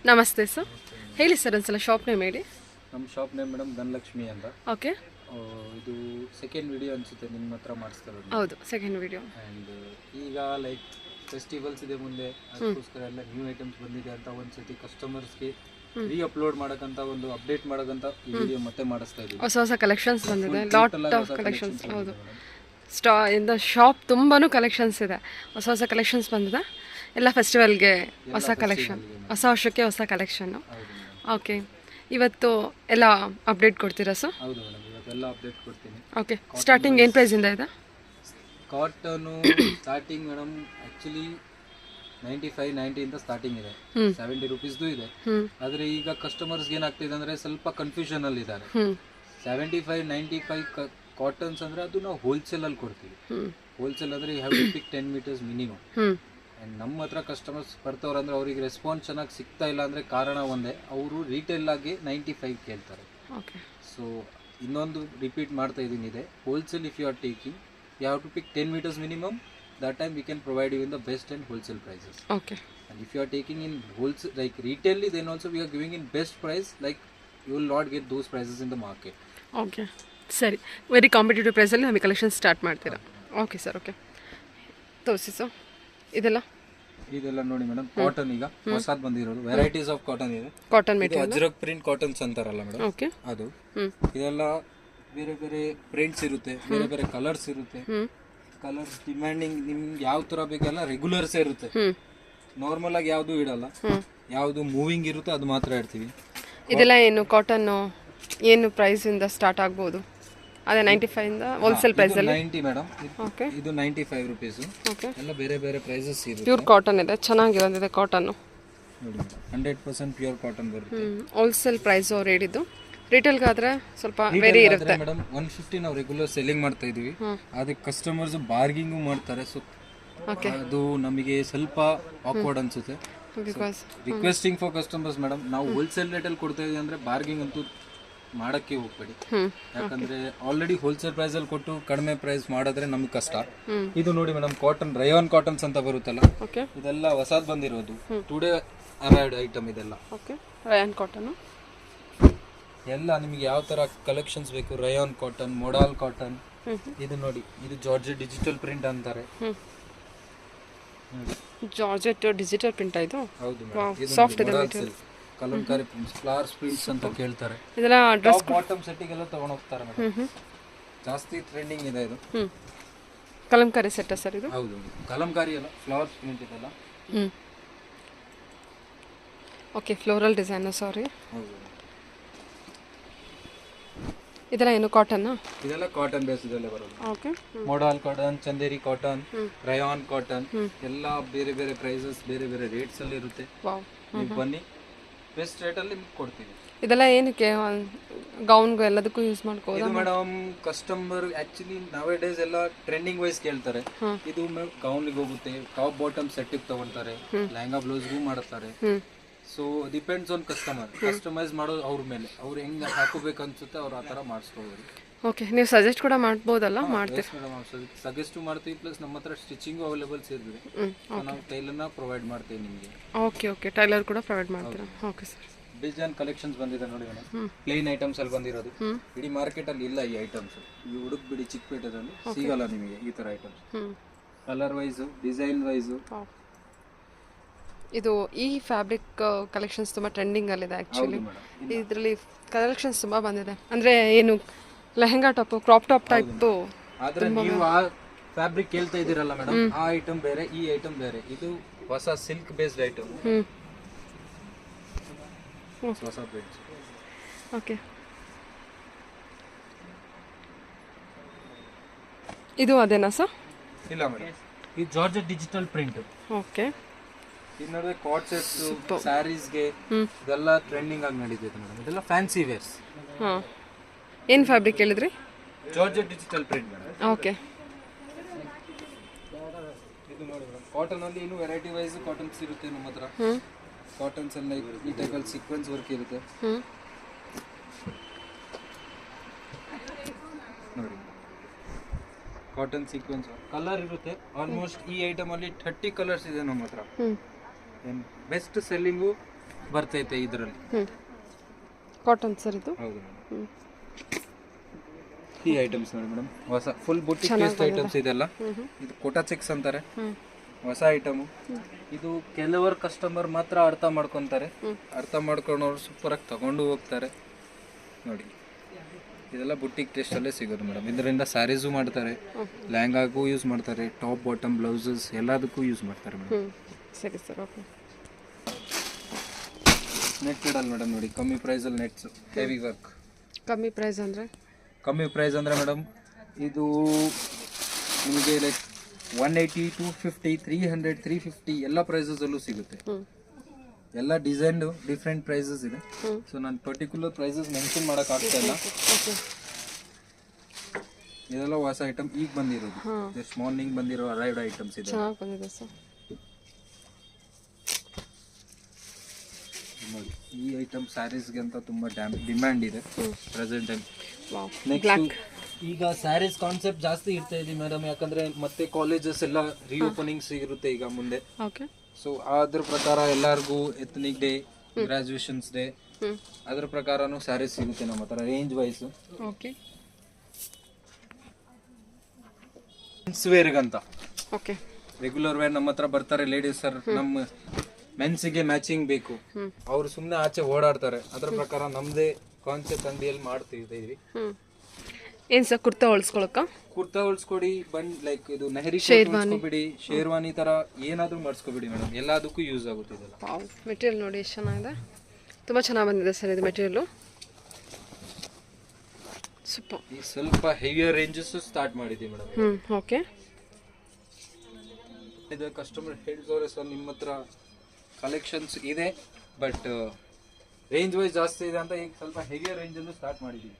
ನಮಸ್ತೆ ಸರ್. ಹೇಳಿ ಸರ್ ಒಂದ್ಸಲ ಶಾಪ್ ನೇಮ್ ಹೇಳಿ. ನಮ್ಮ ಶಾಪ್ ನೇಮ್ ಮೇಡಮ್ ಧನಲಕ್ಷ್ಮಿ ಅಂತ. ಓಕೆ ಇದು ಸೆಕೆಂಡ್ ವಿಡಿಯೋ ಅನಿಸುತ್ತೆ ನಿಮ್ಮ ಹತ್ರ ಮಾಡಿಸ್ತಾರೆ. ಹೌದು ಸೆಕೆಂಡ್ ವಿಡಿಯೋ. ಆ್ಯಂಡ್ ಈಗ ಲೈಕ್ ಫೆಸ್ಟಿವಲ್ಸ್ ಇದೆ ಮುಂದೆ, ಅದಕ್ಕೋಸ್ಕರ ಎಲ್ಲ ನ್ಯೂ ಐಟಮ್ಸ್ ಬಂದಿದೆ ಅಂತ ಒಂದ್ಸತಿ ಕಸ್ಟಮರ್ಸ್ಗೆ ರೀ ಅಪ್ಲೋಡ್ ಮಾಡೋಕ್ಕಂತ ಒಂದು ಅಪ್ಡೇಟ್ ಮಾಡೋಕ್ಕಂತ ಈ ವಿಡಿಯೋ ಮತ್ತೆ ಮಾಡಿಸ್ತಾ ಇದ್ದೀವಿ. ಹೊಸ ಹೊಸ ಕಲೆಕ್ಷನ್ಸ್ ಬಂದಿದೆ, ಲಾಟ್ ಆಫ್ ಕಲೆಕ್ಷನ್ಸ್. ಹೌದು ಇಂದ ಶಾಪ್ ತುಂಬಾ ಕಲೆಕ್ಷನ್ಸ್ ಇದೆ, ಹೊಸ ಹೊಸ ಕಲೆಕ್ಷನ್ಸ್ ಬಂದಿದೆ. ಎಲ್ಲ ಫೆಸ್ಟಿವಲ್ಗೆ ಹೊಸ ಕಲೆಕ್ಷನ್, ಹೊಸ ವರ್ಷಕ್ಕೆ ಹೊಸ ಕಲೆಕ್ಷನ್ನು. ಓಕೆ ಇವತ್ತು ಎಲ್ಲ ಅಪ್ಡೇಟ್ ಕೊಡ್ತೀರಾ ಸರ್? ಹೌದು ಮೇಡಮ್, ಇವತ್ತೆಲ್ಲ ಅಪ್ಡೇಟ್ ಕೊಡ್ತೀನಿ. ಓಕೆ ಸ್ಟಾರ್ಟಿಂಗ್ ಏನು ಪ್ರೈಸಿಂದ ಇದೆ? ಕಾಟನು ಸ್ಟಾರ್ಟಿಂಗ್ ಮೇಡಮ್ ಆ್ಯಕ್ಚುಲಿ 95-90 ಇಂದ ಸ್ಟಾರ್ಟಿಂಗ್ ಇದೆ, 70 ರುಪೀಸ್ದು ಇದೆ. ಆದರೆ ಈಗ ಕಸ್ಟಮರ್ಸ್ಗೆ ಏನಾಗ್ತಿದೆ ಅಂದರೆ ಸ್ವಲ್ಪ ಕನ್ಫ್ಯೂಷನಲ್ಲಿ ಇದ್ದಾರೆ. 75-95 ಕಾಟನ್ಸ್ ಅಂದರೆ ಅದು ನಾವು ಹೋಲ್ಸೇಲಲ್ಲಿ ಕೊಡ್ತೀವಿ. ಹೋಲ್ಸೇಲ್ ಅಂದರೆ you have to pick 10 metres minimum. And ನಮ್ಮ ಹತ್ರ ಕಸ್ಟಮರ್ಸ್ ಬರ್ತಾವ್ರೆ ಅಂದರೆ ಅವ್ರಿಗೆ ರೆಸ್ಪಾನ್ಸ್ ಚೆನ್ನಾಗಿ ಸಿಗ್ತಾ ಇಲ್ಲ ಅಂದರೆ ಕಾರಣ ಒಂದೇ, ಅವರು ರೀಟೇಲಾಗಿ 95 ಕೇಳ್ತಾರೆ. ಓಕೆ ಸೊ ಇನ್ನೊಂದು ರಿಪೀಟ್ ಮಾಡ್ತಾ ಇದ್ದೀನಿ, ಇದೆ wholesale. If you are taking you have to pick 10 metres minimum. That time we can provide you in the best and wholesale prices. Okay. And if you are taking in wholesale, like retail, then also we are giving in best price. Like you will not get those prices in the market. Okay. ಸರಿ, very competitive ಪ್ರೈಸಲ್ಲಿ ನಮಗೆ collection start ಮಾಡ್ತೀರಾ? Okay sir. Okay ತೋರಿಸಿ sir. ಇದೆಲ್ಲ ನೋಡಿ madam, cotton ಈಗ ಹೊಸದು ಬಂದಿರೋದು ವೆರೈಟೀಸ್ ಆಫ್ ಕಾಟನ್ ಇದೆ. Cotton material ajrak print cottons ಅಂತಾರಲ್ಲ ಮೇಡಮ್, ಓಕೆ ಅದು. ಇದೆಲ್ಲ ಬೇರೆ ಬೇರೆ ಪ್ರಿಂಟ್ಸ್ ಇರುತ್ತೆ, ಬೇರೆ ಬೇರೆ ಕಲರ್ಸ್ ಇರುತ್ತೆ. ಕಲರ್ಸ್ ಡಿಮ್ಯಾಂಡಿಂಗ್ ನಿಮ್ಗೆ ಯಾವ ಥರ ಬೇಕಲ್ಲ ರೆಗ್ಯುಲರ್ಸೇ ಇರುತ್ತೆ. ನಾರ್ಮಲ್ ಆಗಿ ಯಾವುದು ಇಡಲ್ಲ, ಯಾವುದು ಮೂವಿಂಗ್ ಇರುತ್ತೆ ಅದು ಮಾತ್ರ ಇಡ್ತೀವಿ. ಇದೆಲ್ಲ ಏನು ಕಾಟನ್ನು ಏನು ಪ್ರೈಸಿಂದ ಸ್ಟಾರ್ಟ್ ಆಗ್ಬೋದು? ಅದೇ 95 ಇಂದ ಹೋಲ್ಸೇಲ್ ಪ್ರೈಸಲ್ಲಿ 90 ಮೇಡಮ್. ಓಕೆ ಇದು 95 ರುಪೀಸ್. ಓಕೆ ಎಲ್ಲ ಬೇರೆ ಬೇರೆ ಪ್ರೈಸಸ್ ಇದೆ. ಪ್ಯೂರ್ ಕಾಟನ್ ಇದೆ, ಚೆನ್ನಾಗಿ ಬಂದಿದೆ ಕಾಟನ್ನು ನೋಡಿ, 100% ಪ್ಯೂರ್ ಕಾಟನ್ ಬರುತ್ತೆ. ಹೋಲ್ಸೇಲ್ ಪ್ರೈಸು ಅವ್ರು ಹೇಳಿದ್ದು. ರಿಟೇಲ್ಗಾದ್ರೆ ಸ್ವಲ್ಪ ವೇರಿ ಇರುತ್ತೆ ಮೇಡಮ್. 150 ನಾವು ರೆಗ್ಯುಲರ್ ಸೆಲ್ಲಿಂಗ್ ಮಾಡ್ತಾ ಇದೀವಿ, ಅದಕ್ಕೆ ಕಸ್ಟಮರ್ಸ್ ಬಾರ್ಗಿಂಗು ಮಾಡ್ತಾರೆ. ಸೊ ಅದು ನಮಗೆ ಸ್ವಲ್ಪ ಆಕ್ವರ್ಡ್ ಅನ್ಸುತ್ತೆ. Because requesting for customers madam, ನಾವು ಹೋಲ್ಸೇಲ್ ರೇಟಲ್ಲಿ ಕೊಡ್ತಾ ಇದೀವಿ ಅಂದ್ರೆ ಬಾರ್ಗಿಂಗ್ ಅಂತೂ ಮಾಡಕ್ಕೆ ಹೋಗ್ಬೇಡಿ. ಯಾಕಂದ್ರೆ ಆಲ್ರೆಡಿ ಹೋಲ್ಸೇಲ್ ಪ್ರೈಸ್ ಅಲ್ಲಿ ಕೊಟ್ಟು ಕಡಿಮೆ ಪ್ರೈಸ್ ಮಾಡಿದ್ರೆ ನಮ್ಗೆ ಕಷ್ಟ. ಇದು ನೋಡಿ ಮೇಡಮ್, ಕಾಟನ್ ರಯಾನ್ ಕಾಟನ್ಸ್ ಅಂತ ಬರುತ್ತಲ್ಲ, ಇದೆಲ್ಲ ಹೊಸದ್ ಬಂದಿರೋದು, ಟುಡೇ ಅರೈವ್ಡ್ ಐಟಮ್ ಇದೆಲ್ಲ. ಓಕೆ ರಯಾನ್ ಕಾಟನ್ ಎಲ್ಲ ನಿಮಗೆ ಯಾವ ತರ ಕಲೆಕ್ಷನ್ಸ್ ಬೇಕು, ರಯಾನ್ ಕಾಟನ್, ಮೊಡಾಲ್ ಕಾಟನ್. ಇದು ನೋಡಿ, ಇದು ಜಾರ್ಜೆಟ್ ಡಿಜಿಟಲ್ ಪ್ರಿಂಟ್ ಅಂತಾರೆ. ಜಾರ್ಜೆಟ್ ಡಿಜಿಟಲ್ ಪ್ರಿಂಟ್ ಇದು. ಹೌದು, ಸಾಫ್ಟ್ ಇದೆ material. Kalamkari prints, flowers prints ಅಂತ ಕೇಳ್ತಾರೆ. ಇದೆಲ್ಲ ಡ್ರೆಸ್ ಬಾಟಮ್ ಸೆಟ್ಟಿಗೆಲ್ಲ ತಗೊಂಡು ಹೋಗ್ತಾರೆ ಮೇಡಮ್, ಜಾಸ್ತಿ ಟ್ರೆಂಡಿಂಗ್ ಇದೆ ಇದು. ಕಲಂಕಾರಿ ಸೆಟ್ ಸರ್ ಇದು? ಹೌದು, ಕಲಂಕಾರಿ ಅಲ್ಲ, ಫ್ಲವರ್ಸ್ ಪ್ರಿಂಟ್ ಇದೆಲ್ಲ. Okay floral design. ಸಾರಿ, ಹೌದು. ಇದೆಲ್ಲ ಏನು ಕಾಟನ್? ಇದೆಲ್ಲ ಕಾಟನ್ ಬೇಸ್ ಇದೆಲ್ಲ ಬರೋದು. Okay modal cotton, Chanderi cotton, rayon cotton, ಎಲ್ಲ ಬೇರೆ ಬೇರೆ ಪ್ರೈಸಸ್, ಬೇರೆ ಬೇರೆ ರೇಟ್ಸ್ ಅಲ್ಲಿ ಇರುತ್ತೆ. ನೀವು ಬನ್ನಿ, ಬೆಸ್ಟ್ ರೇಟ್ ಅಲ್ಲಿ ಕೊಡ್ತೀವಿ. ಇದೆಲ್ಲ ಏನಕ್ಕೆ ಗೌನ್ಗೂ ಎಲ್ಲದಕ್ಕೂ ಯೂಸ್ ಮಾಡ್ಕೋದು ಮೇಡಮ್? ಕಸ್ಟಮರ್ ಆಕ್ಚುಲಿ ನಾವೇ ಡೇಸ್ ಎಲ್ಲ ಟ್ರೆಂಡಿಂಗ್ ವೈಸ್ ಕೇಳ್ತಾರೆ. ಇದು ಗೌನ್ಗೆ ಹೋಗುತ್ತೆ, ಟಾಪ್ ಬಾಟಮ್ ಸೆಟ್ ತಗೊಳ್ತಾರೆ, ಲೆಹಂಗಾ ಬ್ಲೌಸ್ಗೂ ಮಾಡ್ತಾರೆ. ಸೊ ಡಿಪೆಂಡ್ಸ್ ಆನ್ ಕಸ್ಟಮೈಸ್ ಮಾಡೋದು ಅವ್ರ ಮೇಲೆ ಅವ್ರು ಹೆಂಗೆ ಹಾಕೋಬೇಕು ಅನ್ಸುತ್ತೆ ಅವ್ರು ಆ ಥರ ಮಾಡಿಸ್ಕೋಬೋದು. ಓಕೆ, ನೀವು ಸಜೆಸ್ಟ್ ಕೂಡ ಮಾಡ್ಬೋದಲ್ಲ? ಮಾಡ್ತೀವಿ ಮೇಡಮ್, ಸಜೆಸ್ಟ್ ಮಾಡ್ತೀವಿ. ಪ್ಲಸ್ ನಮ್ಮ ಹತ್ರ ಸ್ಟಿಚಿಂಗು ಅವೈಲೇಬಲ್ಸ್ ಇರ್ತದೆ. ನಾವು ಟೈಲರ್ನ ಪ್ರೊವೈಡ್ ಮಾಡ್ತೀವಿ ನಿಮಗೆ. ಓಕೆ, ಟೈಲರ್ ಕೂಡ ಪ್ರೊವೈಡ್ ಮಾಡ್ತೀರಾ? Okay sir. ಡಿಸೈನ್ ಕಲೆಕ್ಷನ್ಸ್ ಬಂದಿದೆ ನೋಡಿ ಮೇಡಮ್, ಪ್ಲೇನ್ ಐಟಮ್ಸ್ ಅಲ್ಲಿ ಬಂದಿರೋದು. ಇಡೀ ಮಾರ್ಕೆಟ್ ಅಲ್ಲಿ ಇಲ್ಲ ಈ ಐಟಮ್ಸ್. ಈ ಹುಡುಕ್ ಬಿಡಿ ಚಿಕ್ಕಪೇಟೆದಲ್ಲಿ ಸಿಗಲ್ಲ ನಿಮಗೆ ಈ ತರ items. Colour wise, design wise. ಇದು ಈ ಫ್ಯಾಬ್ರಿಕ್ ಕಲೆಕ್ಷನ್ಸ್ ತುಂಬ ಟ್ರೆಂಡಿಂಗಲ್ಲಿದೆ ಆ್ಯಕ್ಚುಲಿ. ಇದರಲ್ಲಿ ಕಲೆಕ್ಷನ್ಸ್ ತುಂಬ ಬಂದಿದೆ. ಅಂದರೆ ಏನು lehenga top, crop top type. ಆದ್ರೆ ನೀವು ಆ ಫ್ಯಾಬ್ರಿಕ್ ಕೇಳ್ತಾ ಇದ್ದೀರಲ್ಲ ಮೇಡಮ್, ಆ ಐಟಮ್ ಬೇರೆ, ಈ ಐಟಮ್ ಬೇರೆ. ಇದು ಹೊಸ ಸಿಲ್ಕ್ ಬೇಸ್ಡ್ ಐಟಮ್, ಹೊಸ ಬೇಸ್. ಓಕೆ, ಇದು ಅದೇನಾ ಸರ್? ಇಲ್ಲ ಮೇಡಮ್, ಇದು ಜಾರ್ಜೆಟ್ ಡಿಜಿಟಲ್ ಪ್ರಿಂಟ್. ಓಕೆ, ಇನ್ನೊಂದು ಕಾಟ್ ಸೆಟ್ಸ್, ಸ್ಯಾರೀಸ್ಗೆ ಇದೆಲ್ಲ ಟ್ರೆಂಡಿಂಗ್ ಆಗಿ ನಡೀತಿದೆ ಮೇಡಮ್. ಇದೆಲ್ಲ ಫ್ಯಾನ್ಸಿ ವೇರ್ಸ್. ಹಾಂ, ಏನು ಫ್ಯಾಬ್ರಿಕ್ ಹೇಳಿದ್ರಿ? Georgette digital print madam. Okay, ಇದು ನೋಡಿ ಮೇಡಮ್, ಕಾಟನ್ ಅಲ್ಲಿ ಇನ್ನೂ ವೆರೈಟಿ ವೈಸ್ ಕಾಟನ್ಸ್ ಇರುತ್ತೆ ನಮ್ಮ ಹತ್ರ. ಕಾಟನ್ಸ್ ಎಲ್ಲ ಈ ಟೈಪಲ್ಲಿ ಸೀಕ್ವೆನ್ಸ್ ವರ್ಕ್ ಇರುತ್ತೆ ನೋಡಿ. ಕಾಟನ್ ಸೀಕ್ವೆನ್ಸ್ ಕಲರ್ ಇರುತ್ತೆ ಆಲ್ಮೋಸ್ಟ್. ಈ ಐಟಮ್ ಅಲ್ಲಿ 30 ಕಲರ್ಸ್ ಇದೆ ನಮ್ಮ ಹತ್ರ. ಬೆಸ್ಟ್ ಸೆಲ್ಲಿಂಗು ಬರ್ತೈತೆ ಇದರಲ್ಲಿ. ಕಾಟನ್ ಸರ್ ಇದು? ಹೌದು ಮೇಡಮ್. ಈ ಐಟಮ್ಸ್ ನೋಡಿ ಮೇಡಮ್, ಹೊಸ ಫುಲ್ ಬುಟ್ಟಿಕ್ ಪೀಸ್ ಐಟಮ್ಸ್ ಇದೆಲ್ಲ. ಇದು ಕೋಟಾ ಚೆಕ್ಸ್ ಅಂತಾರೆ, ಹೊಸ ಐಟಮು. ಇದು ಕೆಲವರು ಕಸ್ಟಮರ್ ಮಾತ್ರ ಅರ್ಥ ಮಾಡ್ಕೊತಾರೆ. ಅರ್ಥ ಮಾಡ್ಕೊಂಡವ್ರು ಸೂಪರ್ ಆಗಿ ತಗೊಂಡು ಹೋಗ್ತಾರೆ ನೋಡಿ. ಇದೆಲ್ಲ ಬುಟ್ಟಿಕ್ ಟೇಸ್ಟ್ ಅಲ್ಲೇ ಸಿಗೋದು ಮೇಡಮ್. ಇದರಿಂದ ಸ್ಯಾರೀಸು ಮಾಡ್ತಾರೆ, ಲೆಹಂಗಾಗೂ ಯೂಸ್ ಮಾಡ್ತಾರೆ, ಟಾಪ್ ಬಾಟಮ್ ಬ್ಲೌಸಸ್ ಎಲ್ಲದಕ್ಕೂ ಯೂಸ್ ಮಾಡ್ತಾರೆ ಮೇಡಮ್. ಸರಿ ಸರ್, ಓಕೆ. ನೆಟ್ಟೆಡ್ ಅಲ್ಲಿ ಮೇಡಮ್ ನೋಡಿ, ಕಮ್ಮಿ ಪ್ರೈಸಲ್ಲಿ ನೆಟ್ಸ್, ಹೆವಿ ವರ್ಕ್. ಕಮ್ಮಿ ಪ್ರೈಸ್ ಅಂದರೆ? ಕಮ್ಮಿ ಪ್ರೈಸ್ ಅಂದರೆ ಮೇಡಮ್, ಇದು ನಿಮಗೆ ಲೈಕ್ 180, 250, 300, 350 ಎಲ್ಲ ಪ್ರೈಸಸಲ್ಲೂ ಸಿಗುತ್ತೆ. ಎಲ್ಲ ಡಿಸೈನ್ಡು ಡಿಫ್ರೆಂಟ್ ಪ್ರೈಸಸ್ ಇದೆ. ಸೊ ನಾನು ಪರ್ಟಿಕ್ಯುಲರ್ ಪ್ರೈಸಸ್ ಮೆನ್ಷನ್ ಮಾಡೋಕ್ಕಾಗ್ತಾ ಇಲ್ಲ. ಇದೆಲ್ಲ ಹೊಸ ಐಟಮ್ ಈಗ ಬಂದಿರೋದು, ಜಸ್ಟ್ ಮಾರ್ನಿಂಗ್ ಬಂದಿರೋ ಅರೈವ್ಡ್ ಐಟಮ್ಸ್ ಇದೆ. ಚೆನ್ನಾಗಿ ಬಂದಿದೆ ಸರ್ ನೋಡಿ. ಈ ಐಟಮ್ ಸ್ಯಾರೀಸ್ಗೆ ಅಂತ ತುಂಬ ಡಿಮ್ಯಾಂಡ್ ಇದೆ ಪ್ರೆಸೆಂಟ್ ಟೈಮ್. ನೆಕ್ಸ್ಟ್ ಈಗ ಸ್ಯಾರೀಸ್ ಕಾನ್ಸೆಪ್ಟ್ ಜಾಸ್ತಿ ಇರ್ತಾ ಇದೆ ಮೇಡಮ್, ಯಾಕಂದ್ರೆ ಮತ್ತೆ ಕಾಲೇಜಸ್ ಎಲ್ಲ ರಿಓಪನಿಂಗ್ಸ್ ಇರುತ್ತೆ ಈಗ ಮುಂದೆ. ಓಕೆ, ಸೊ ಅದ್ರ ಪ್ರಕಾರ ಎಲ್ಲರಿಗೂ ಎಥನಿಕ್ ಡೇ, ಗ್ರಾಜುಯೇಷನ್ಸ್ ಡೇ, ಅದ್ರ ಪ್ರಕಾರನೂ ಸ್ಯಾರೀಸ್ ಸಿಗುತ್ತೆ ನಮ್ಮ ಹತ್ರ ರೇಂಜ್ ವೈಸ್. ಓಕೆ, ಮೆನ್ಸ್ ವೇರ್ಗಂತ. ಓಕೆ, ರೆಗ್ಯುಲರ್ ವೇರ್ ನಮ್ಮ ಹತ್ರ ಬರ್ತಾರೆ ಲೇಡೀಸ್ ಸರ್, ನಮ್ಮ ಮೆನ್ಸಿಗೆ ಮ್ಯಾಚಿಂಗ್ ಬೇಕು, ಅವ್ರು ಸುಮ್ಮನೆ ಆಚೆ ಓಡಾಡ್ತಾರೆ. ಅದ್ರ ಪ್ರಕಾರ ನಮ್ದೇ ಕಾನ್ಸೆಪ್ಟ್ ಅಂಗಡಿಯಲ್ಲಿ ಮಾಡ್ತಿದ್ದೀವಿ. ಏನು ಸರ್, ಕುರ್ತಾ ಹೊಲ್ಸ್ಕೊಳಕ್ಕ? ಕುರ್ತಾ ಹೊಲ್ಸ್ಕೊಡಿ, ಬಂದ್ ಲೈಕ್ ಇದು ನೆಹರಿ ಹೊಲ್ಸ್ಕೊಬಿಡಿ, ಶೇರ್ವಾನಿ ತರ ಏನಾದ್ರೂ ಮಾಡಿಸ್ಕೊಬಿಡಿ ಮೇಡಮ್, ಎಲ್ಲದಕ್ಕೂ ಯೂಸ್ ಆಗುತ್ತೆ ಇದೆಲ್ಲ. ಮೆಟೀರಿಯಲ್ ನೋಡಿ ಎಷ್ಟು ಚೆನ್ನಾಗಿದೆ, ತುಂಬ ಚೆನ್ನಾಗಿ ಬಂದಿದೆ ಸರ್ ಇದು ಮೆಟೀರಿಯಲು. ಸೂಪರ್. ಈ ಸ್ವಲ್ಪ ಹೆವಿಯರ್ ರೇಂಜಸ್ ಸ್ಟಾರ್ಟ್ ಮಾಡಿದ್ದೀವಿ ಮೇಡಮ್. ಓಕೆ, ಇದು ಕಸ್ಟಮರ್ ಹೇಳಿದವ್ರೆ ಸರ್ ನಿಮ್ಮ ಹತ್ರ ಕಲೆಕ್ಷನ್ಸ್ ಇದೆ ಬಟ್ ರೇಂಜ್ ವೈಸ್ ಜಾಸ್ತಿ ಇದೆ ಅಂತ ಈಗ ಸ್ವಲ್ಪ ಹೆವಿಯರ್ ರೇಂಜಲ್ಲೂ ಸ್ಟಾರ್ಟ್ ಮಾಡಿದ್ದೀವಿ.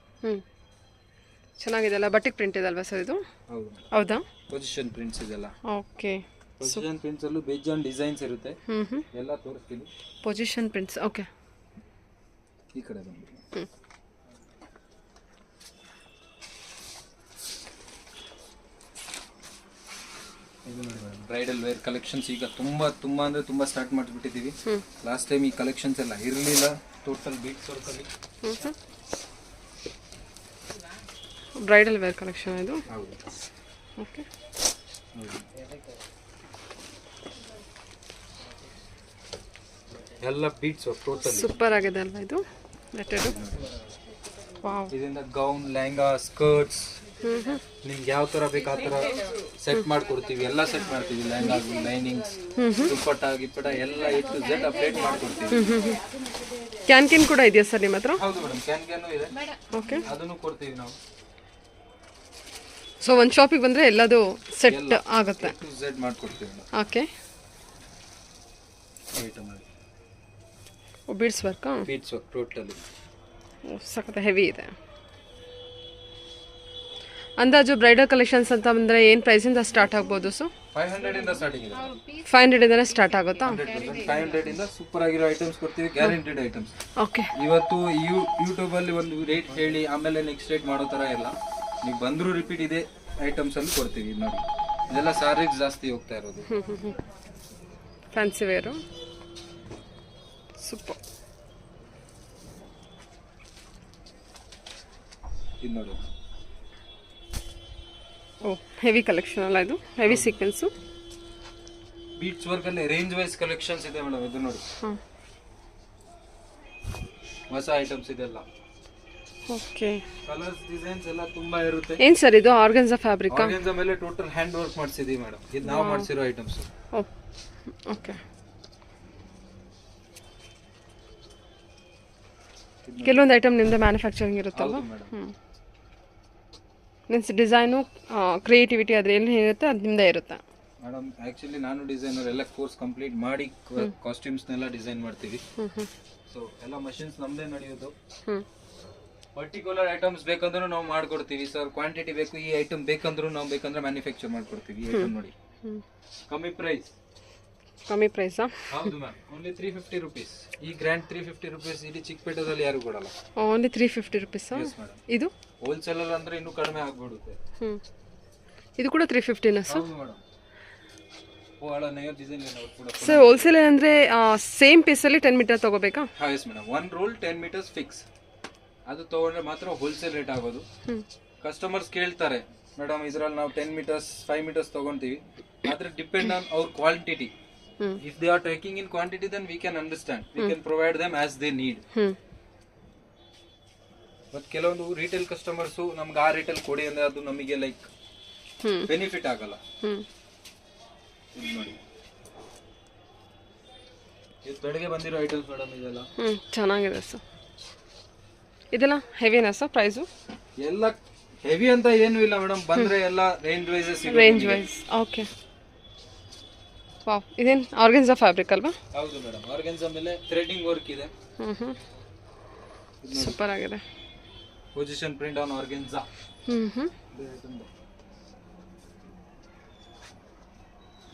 ಚೆನ್ನಾಗಿದೆ ಅಲ್ಲ, ಬಟಿಕ್ ಪ್ರಿಂಟ್ ಇದೆ ಅಲ್ವಾ ಸರ್ ಇದು? ಹೌದು. ಹೌದಾ? ಪೊಸಿಷನ್ ಪ್ರಿಂಟ್ಸ್ ಇದೆಲ್ಲ. ಓಕೆ, ಪೊಸಿಷನ್ ಪ್ರಿಂಟ್ಸ್ ಅಲ್ಲೂ ಬೇಜಾನ್ ಡಿಸೈನ್ಸ್ ಇರುತ್ತೆ, ಎಲ್ಲ ತೋರಿಸ್ತೀನಿ. Position prints. ಓಕೆ, ಈ ಕಡೆ ಬಂದು ಬ್ರೈಡಲ್ ವೇರ್ ಕಲೆಕ್ಷನ್ಸ್ ಈಗ ತುಂಬಾ ಅಂದ್ರೆ ತುಂಬಾ ಸ್ಟಾರ್ಟ್ ಮಾಡಿಬಿಟ್ಟಿದ್ದೀವಿ. ಲಾಸ್ಟ್ ಟೈಮ್ ಈ ಕಲೆಕ್ಷನ್ಸ್ ಎಲ್ಲ ಇರಲಿಲ್ಲ, ಟೋಟಲ್ ಬೀಟ್ಸ್ ವರ್ಕ್ ಅಲ್ಲಿ. ಬ್ರೈಡಲ್ ವೇರ್ ಕಲೆಕ್ಷನ್ ಇದು? ಹೌದು. ಓಕೆ, ಎಲ್ಲ ಬೀಟ್ಸ್ ವರ್ಕ್ ಟೋಟಲ್ ಸೂಪರ್ ಆಗಿದೆ ಅಲ್ವಾ ಇದು ನೆಟ್ಟೆಡ್? ವಾವ್. ಇದರಿಂದ ಗೌನ್, ಲೆಹಂಗಾ, ಸ್ಕರ್ಟ್ಸ್ ನಿಮ್ಗೆ ಯಾವ ತರ ಬೇಕು ಆ ತರ ಸೆಟ್ ಮಾಡ್ಕೊಡ್ತೀವಿ. ಎಲ್ಲ ಸೆಟ್ ಮಾಡ್ತೀವಿ, ಲೆಹಂಗಾ, ಲೈನಿಂಗ್ಸ್, ದುಪ್ಪಟ್ಟ ಗಿಪ್ಪಟ ಎಲ್ಲ ಇಟ್ಟು ಜೆಡ್ ಅಪ್ಡೇಟ್ ಮಾಡ್ಕೊಡ್ತೀವಿ. ಕ್ಯಾನ್ ಕೂಡ ಇದೆಯಾ ಸರ್ ನಿಮ್ಮ ಹತ್ರ? ಹೌದು ಮೇಡಮ್, ಕ್ಯಾನ್ ಇದೆ. ಓಕೆ, ಅದನ್ನು ಕೊಡ್ತೀವಿ ನಾವು. ಸೊ ಒಂದು ಶಾಪಿಗೆ ಬಂದರೆ ಎಲ್ಲದು ಸೆಟ್ ಆಗುತ್ತೆ, ಜೆಡ್ ಮಾಡ್ಕೊಡ್ತೀವಿ ಮೇಡಮ್. ಓಕೆ, ಬೀಡ್ಸ್ ವರ್ಕಾ? ಬೀಟ್ಸ್ ವರ್ಕ್ ಟೋಟಲಿ ಸಖತ್ ಹೆವಿ ಇದೆ. ಅಂದಾಜು ಬ್ರೈಡಲ್ ಕಲೆಕ್ಷನ್ಸ್ ಅಂತ ಬಂದರೆ ಏನು ಪ್ರೈಸಿಂದ ಸ್ಟಾರ್ಟ್ ಆಗ್ಬೋದು ಸೊ 500 ಇಂದ ಸ್ಟಾರ್ಟಿಂಗ್ ಇದೆ 500ಇಂದನೇ ಸ್ಟಾರ್ಟ್ ಆಗುತ್ತಾ? 500 ಇಂದ ಸೂಪರ್ ಆಗಿರೋ ಐಟಮ್ಸ್ ಕೊಡ್ತೀವಿ, ಗ್ಯಾರಂಟಿಡ್ ಐಟಮ್ಸ್. ಓಕೆ. ಇವತ್ತು ಯೂಟ್ಯೂಬ್ ಅಲ್ಲಿ ಒಂದು ರೇಟ್ ಹೇಳಿ ಆಮೇಲೆ ನೆಕ್ಸ್ಟ್ ರೇಟ್ ಮಾಡೋ ತರ ಇಲ್ಲ, ನೀವು ಬಂದ್ರು ರಿಪೀಟ್ ಇದೆ ಐಟಮ್ಸ್ ಅಲ್ಲಿ ಕೊಡ್ತೀವಿ. ನೋಡಿ ಇದೆಲ್ಲ ಸಾರೀಸ್ ಜಾಸ್ತಿ ಹೋಗ್ತಾ ಇರೋದು. Fancy wear super. ಇದು ನೋಡಿ ಓ ಹೆವಿ ಕಲೆಕ್ಷನ್ ಅಲ್ಲ ಇದು, ಹೆವಿ ಸೀಕ್ವೆನ್ಸು. ಬೀಟ್ಸ್ ವರ್ಕ್ ಅಲ್ಲಿ ರೇಂಜ್ ವೈಸ್ ಕಲೆಕ್ಷನ್ಸ್ ಇದೆ ಮೇಡಮ್. ಇದು ನೋಡಿ ಹೊಸ ಐಟಮ್ಸ್ ಇದೆಲ್ಲ. ಓಕೆ. ಕಲರ್ಸ್ ಡಿಸೈನ್ಸ್ ಎಲ್ಲ ತುಂಬಾ ಇರುತ್ತೆ. ಏನು ಸರ್ ಇದು ಆರ್ಗನ್ಸಾ ಫ್ಯಾಬ್ರಿಕ್? ಆರ್ಗನ್ಸಾ ಮೇಲೆ ಟೋಟಲ್ ಹ್ಯಾಂಡ್ ವರ್ಕ್ ಮಾಡಿಸಿದೀವಿ ಮೇಡಮ್. ಇದು ನಾವು ಮಾಡಿಸಿರೋ ಐಟಮ್ಸ್. ಓಕೆ. ಕೆಲವೊಂದು ಐಟಮ್ ನಿಮ್ಮದೇ ಮ್ಯಾನುಫ್ಯಾಕ್ಚರಿಂಗ್ ಇರುತ್ತಲ್ವ? ಮೀನ್ಸ್ ಡಿಸೈನು ಕ್ರಿಯೇಟಿವಿಟಿ ಅದ್ರ ಏನು ಇರುತ್ತೆ ಅದು ನಿಮ್ಮದೇ ಇರುತ್ತೆ ಮೇಡಮ್. ಆ್ಯಕ್ಚುಲಿ ನಾನು ಡಿಸೈನರ್, ಎಲ್ಲ ಕೋರ್ಸ್ ಕಂಪ್ಲೀಟ್ ಮಾಡಿ ಕಾಸ್ಟ್ಯೂಮ್ಸ್ನೆಲ್ಲ ಡಿಸೈನ್ ಮಾಡ್ತೀವಿ. ಸೊ ಎಲ್ಲ ಮಷಿನ್ಸ್ ನಮ್ಮದೇ ನಡೆಯೋದು. ಪರ್ಟಿಕ್ಯುಲರ್ ಐಟಮ್ಸ್ ಬೇಕಂದ್ರೂ ನಾವು ಮಾಡ್ಕೊಡ್ತೀವಿ. ಸರ್ ಕ್ವಾಂಟಿಟಿ ಬೇಕು, ಈ ಐಟಮ್ ಬೇಕಂದ್ರೂ ನಾವು ಬೇಕಂದ್ರೆ ಮ್ಯಾನುಫ್ಯಾಕ್ಚರ್ ಮಾಡ್ಕೊಡ್ತೀವಿ. ಈ ಐಟಮ್ ನೋಡಿ ಕಮ್ಮಿ ಪ್ರೈಸ್. ಕಮ್ಮಿ ಪ್ರೈಸಾ? ಹೌದು ಮ್ಯಾಮ್. Only 350 rupees. ಈ ಗ್ರ್ಯಾಂಡ್ 350 ರುಪೀಸ್ ಇಡೀ ಚಿಕ್ಕಪೇಟದಲ್ಲಿ ಯಾರು ಕೊಡಲ್ಲ. ಓನ್ಲಿ 350 ರುಪೀಸಾ? ಇದು ಹೋಲ್ಸೇಲರ್ ಅಂದ್ರೆ ಇನ್ನೂ ಕಡಿಮೆ ಆಗ್ಬಿಡುತ್ತೆ. ಇದು ಕೂಡ 350ನಾ ಸರ್? ಹೌದು ಮೇಡಮ್. ಬಹಳ ನೇರ್ ಡಿಸೈನ್ ಇದೆ ಕೂಡ. ಸರ್ ಹೋಲ್ಸೇಲ್ ಅಂದರೆ ಸೇಮ್ ಪೀಸಲ್ಲಿ 10 ಮೀಟರ್ ತಗೋಬೇಕಾ? ಹಾಂ yes madam. 1 roll 10 metres fix. ಅದು ತಗೊಂಡ್ರೆ ಮಾತ್ರ ಹೋಲ್ಸೇಲ್ ರೇಟ್ ಆಗೋದು. ಕಸ್ಟಮರ್ಸ್ ಕೇಳ್ತಾರೆ ಮೇಡಮ್ ಇದರಲ್ಲಿ ನಾವು 10 ಮೀಟರ್ಸ್ 5 ಮೀಟರ್ಸ್ ತಗೊಂತೀವಿ, ಆದ್ರೆ ಡಿಪೆಂಡ್ ಆನ್ ಅವ್ರ quantity. If they are taking in quantity, then we can understand. We can provide them as they need. But ಕೆಲವೊಂದು ರಿಟೇಲ್ ಕಸ್ಟಮರ್ಸ್ ನಮ್ಗೆ ಆ ರೇಟಲ್ಲಿ ಕೊಡಿ ಅಂದ್ರೆ ಅದು ನಮಗೆ ಲೈಕ್ ಬೆನಿಫಿಟ್ ಆಗಲ್ಲ. ಇದು ನೋಡಿ ಇದು ಬೆಳಗ್ಗೆ ಬಂದಿರೋ ಐಟಮ್ಸ್ ಮೇಡಮ್. ಇದೆಲ್ಲ ಚೆನ್ನಾಗಿದೆ ಸರ್. ಇದೆಲ್ಲ ಹೆವಿನಾ ಸರ್ ಪ್ರೈಸು? ಎಲ್ಲ ಹೆವಿ ಅಂತ ಏನು ಇಲ್ಲ ಮೇಡಮ್, ಬಂದ್ರೆ ಎಲ್ಲ ರೇಂಜ್ ವೈಸಸ್. Range wise. ಓಕೆ. ವಾವ್, ಇದೇನು ಆರ್ಗನ್ಸಾ ಫ್ಯಾಬ್ರಿಕ್ ಅಲ್ವಾ? ಹೌದು ಮೇಡಮ್. ಆರ್ಗನ್ಸಾ ಮೇಲೆ ಥ್ರೆಡಿಂಗ್ ವರ್ಕ್ ಇದೆ. ಸೂಪರ್ ಆಗಿದೆ. Position print on organza.